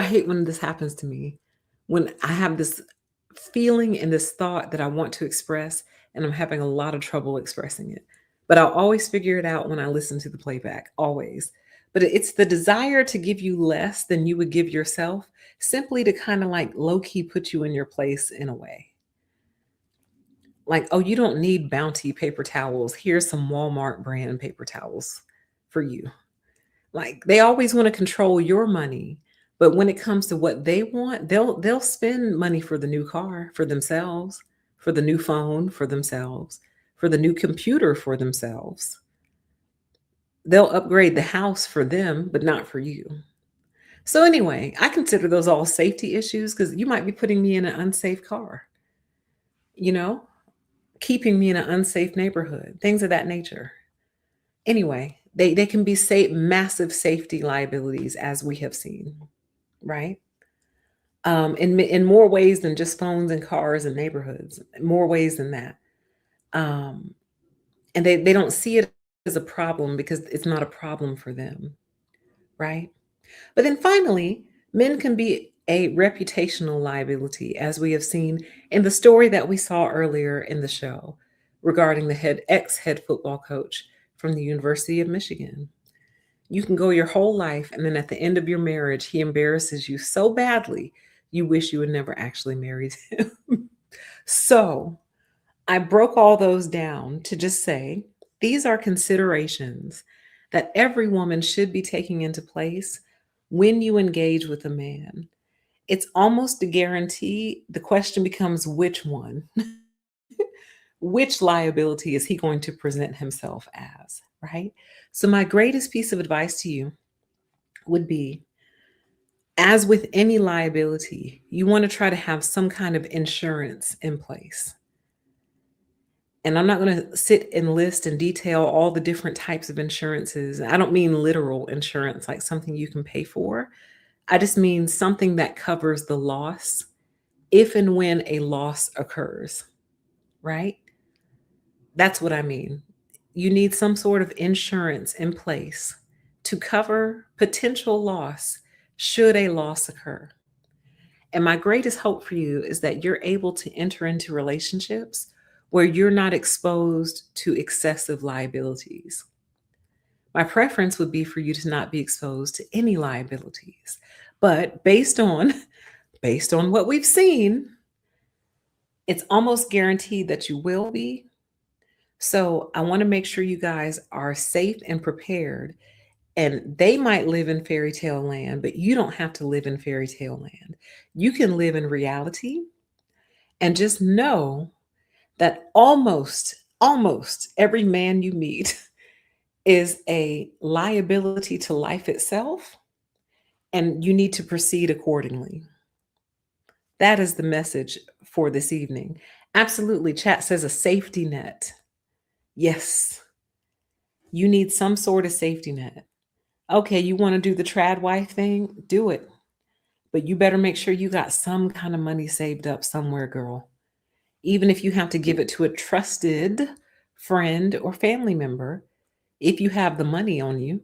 hate when this happens to me. When I have this feeling and this thought that I want to express and I'm having a lot of trouble expressing it. But I'll always figure it out when I listen to the playback, always. But it's the desire to give you less than you would give yourself, simply to kind of like low key put you in your place in a way. Like, oh, you don't need Bounty paper towels. Here's some Walmart brand paper towels for you. Like they always want to control your money, but when it comes to what they want, they'll spend money for the new car for themselves, for the new phone for themselves, for the new computer for themselves. They'll upgrade the house for them, but not for you. So anyway, I consider those all safety issues because you might be putting me in an unsafe car, you know, keeping me in an unsafe neighborhood, things of that nature. Anyway, they can be massive safety liabilities as we have seen, right? in more ways than just phones and cars and neighborhoods, more ways than that. Um, and they don't see it as a problem because it's not a problem for them, right? But then finally, men can be a reputational liability, as we have seen in the story that we saw earlier in the show regarding the head football coach from the University of Michigan. You can go your whole life, and then at the end of your marriage, he embarrasses you so badly, you wish you had never actually married him. So I broke all those down to just say these are considerations that every woman should be taking into place when you engage with a man. It's almost a guarantee. The question becomes which one? Which liability is he going to present himself as, right? So, my greatest piece of advice to you would be, as with any liability, you want to try to have some kind of insurance in place. And I'm not going to sit and list and detail all the different types of insurances. I don't mean literal insurance, like something you can pay for. I just mean something that covers the loss if and when a loss occurs, right? That's what I mean. You need some sort of insurance in place to cover potential loss should a loss occur. And my greatest hope for you is that you're able to enter into relationships where you're not exposed to excessive liabilities. My preference would be for you to not be exposed to any liabilities. But based on what we've seen, it's almost guaranteed that you will be. So I want to make sure you guys are safe and prepared. And they might live in fairy tale land, but you don't have to live in fairy tale land. You can live in reality and just know that almost every man you meet is a liability to life itself, and you need to proceed accordingly. That is the message for this evening. Absolutely. Chat says a safety net. Yes, you need some sort of safety net. Okay, you want to do the trad wife thing? Do it. But you better make sure you got some kind of money saved up somewhere, girl. Even if you have to give it to a trusted friend or family member, if you have the money on you.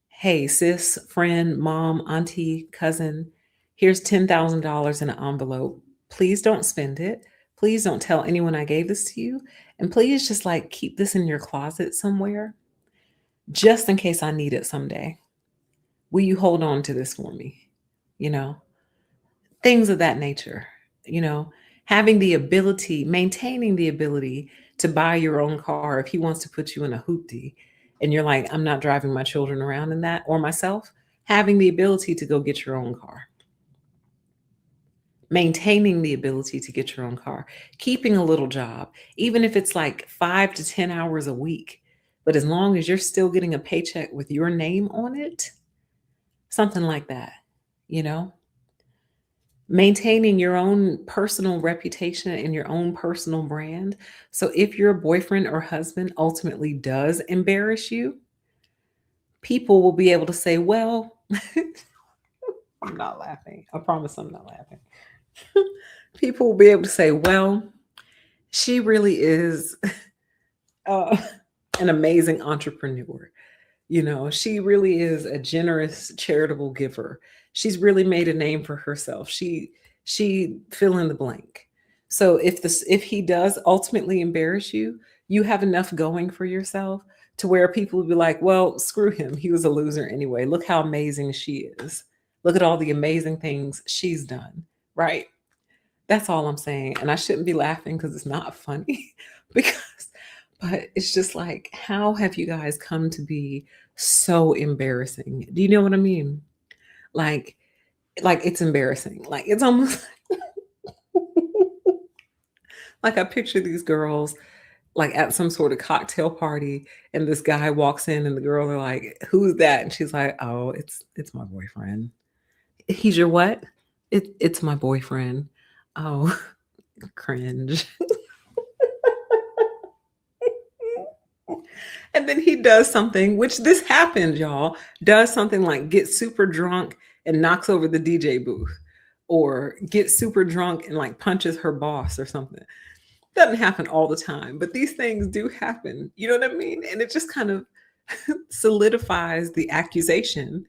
Hey, sis, friend, mom, auntie, cousin, here's $10,000 in an envelope. Please don't spend it. Please don't tell anyone I gave this to you. And please just like keep this in your closet somewhere just in case I need it someday. Will you hold on to this for me? You know, things of that nature, you know, having the ability, maintaining the ability to buy your own car if he wants to put you in a hoopty and you're like, I'm not driving my children around in that or myself, having the ability to go get your own car, maintaining the ability to get your own car, keeping a little job, even if it's like 5 to 10 hours a week. But as long as you're still getting a paycheck with your name on it, something like that, you know, maintaining your own personal reputation and your own personal brand. So if your boyfriend or husband ultimately does embarrass you, people will be able to say, well, I'm not laughing. I promise I'm not laughing. People will be able to say, well, she really is uh, an amazing entrepreneur. You know, she really is a generous, charitable giver. She's really made a name for herself. She fill in the blank. So if he does ultimately embarrass you, you have enough going for yourself to where people will be like, well, screw him. He was a loser anyway. Look how amazing she is. Look at all the amazing things she's done. Right? That's all I'm saying. And I shouldn't be laughing because it's not funny because but it's just like, how have you guys come to be so embarrassing? Do you know what I mean? Like, like it's embarrassing. Like it's almost like I picture these girls like at some sort of cocktail party, and this guy walks in, and the girls are like, "Who's that?" And she's like, "Oh, it's my boyfriend." He's your what? It's my boyfriend. Oh, cringe. And then he does something, which this happened, y'all, does something like get super drunk and knocks over the DJ booth. or gets super drunk and like punches her boss or something. Doesn't happen all the time, but these things do happen. You know what I mean? And it just kind of solidifies the accusation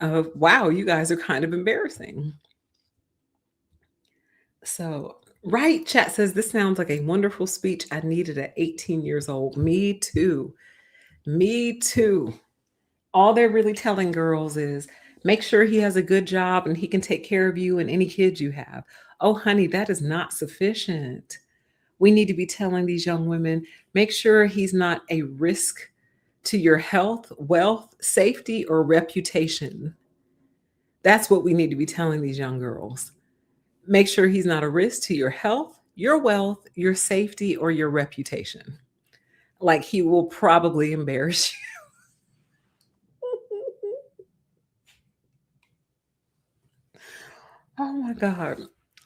of, wow, you guys are kind of embarrassing. So, right, chat says this sounds like a wonderful speech I needed at 18 years old. Me too. Me too. All they're really telling girls is make sure he has a good job and he can take care of you and any kids you have. Oh, honey, that is not sufficient. We need to be telling these young women make sure he's not a risk to your health, wealth, safety, or reputation. That's what we need to be telling these young girls. Make sure he's not a risk to your health, your wealth, your safety, or your reputation. Like he will probably embarrass you. Oh my God.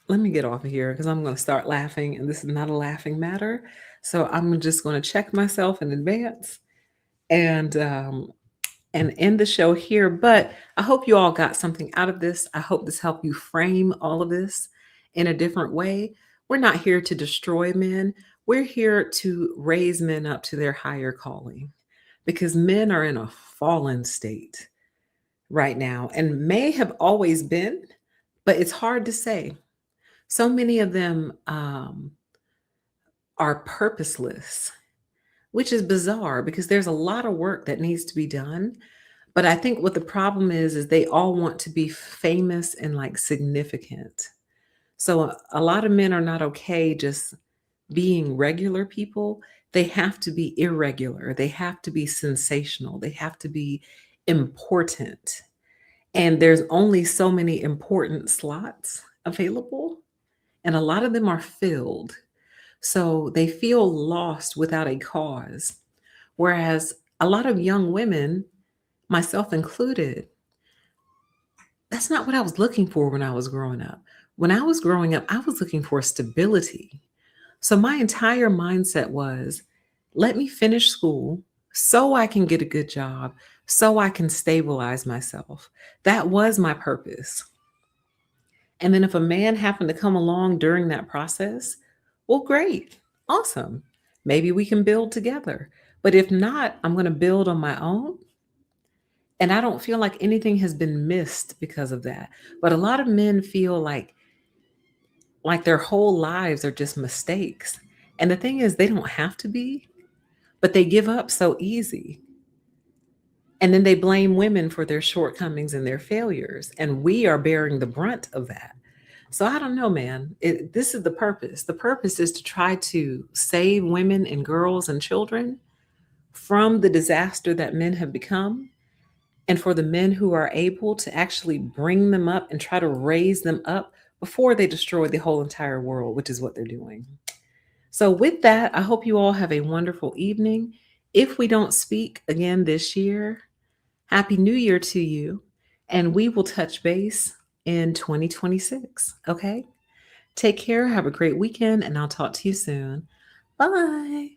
Let me get off of here because I'm going to start laughing, and this is not a laughing matter. So I'm just going to check myself in advance and end the show here. But I hope you all got something out of this. I hope this helped you frame all of this in a different way. We're not here to destroy men. We're here to raise men up to their higher calling because men are in a fallen state right now and may have always been, but it's hard to say. So many of them are purposeless, which is bizarre because there's a lot of work that needs to be done. But I think what the problem is they all want to be famous and like significant. So a lot of men are not okay just being regular people. They have to be irregular. They have to be sensational. They have to be important. And there's only so many important slots available, and a lot of them are filled. So they feel lost without a cause. Whereas a lot of young women, myself included, that's not what I was looking for when I was growing up. When I was growing up, I was looking for stability. So my entire mindset was let me finish school so I can get a good job, so I can stabilize myself. That was my purpose. And then if a man happened to come along during that process, well, great, awesome. Maybe we can build together. But if not, I'm going to build on my own. And I don't feel like anything has been missed because of that. But a lot of men feel like their whole lives are just mistakes. And the thing is, they don't have to be, but they give up so easy. And then they blame women for their shortcomings and their failures. And we are bearing the brunt of that. So I don't know, man. This is the purpose. The purpose is to try to save women and girls and children from the disaster that men have become, and for the men who are able to actually bring them up and try to raise them up before they destroy the whole entire world, which is what they're doing. So, with that, I hope you all have a wonderful evening. If we don't speak again this year, Happy New Year to you. And we will touch base in 2026. Okay. Take care. Have a great weekend. And I'll talk to you soon. Bye.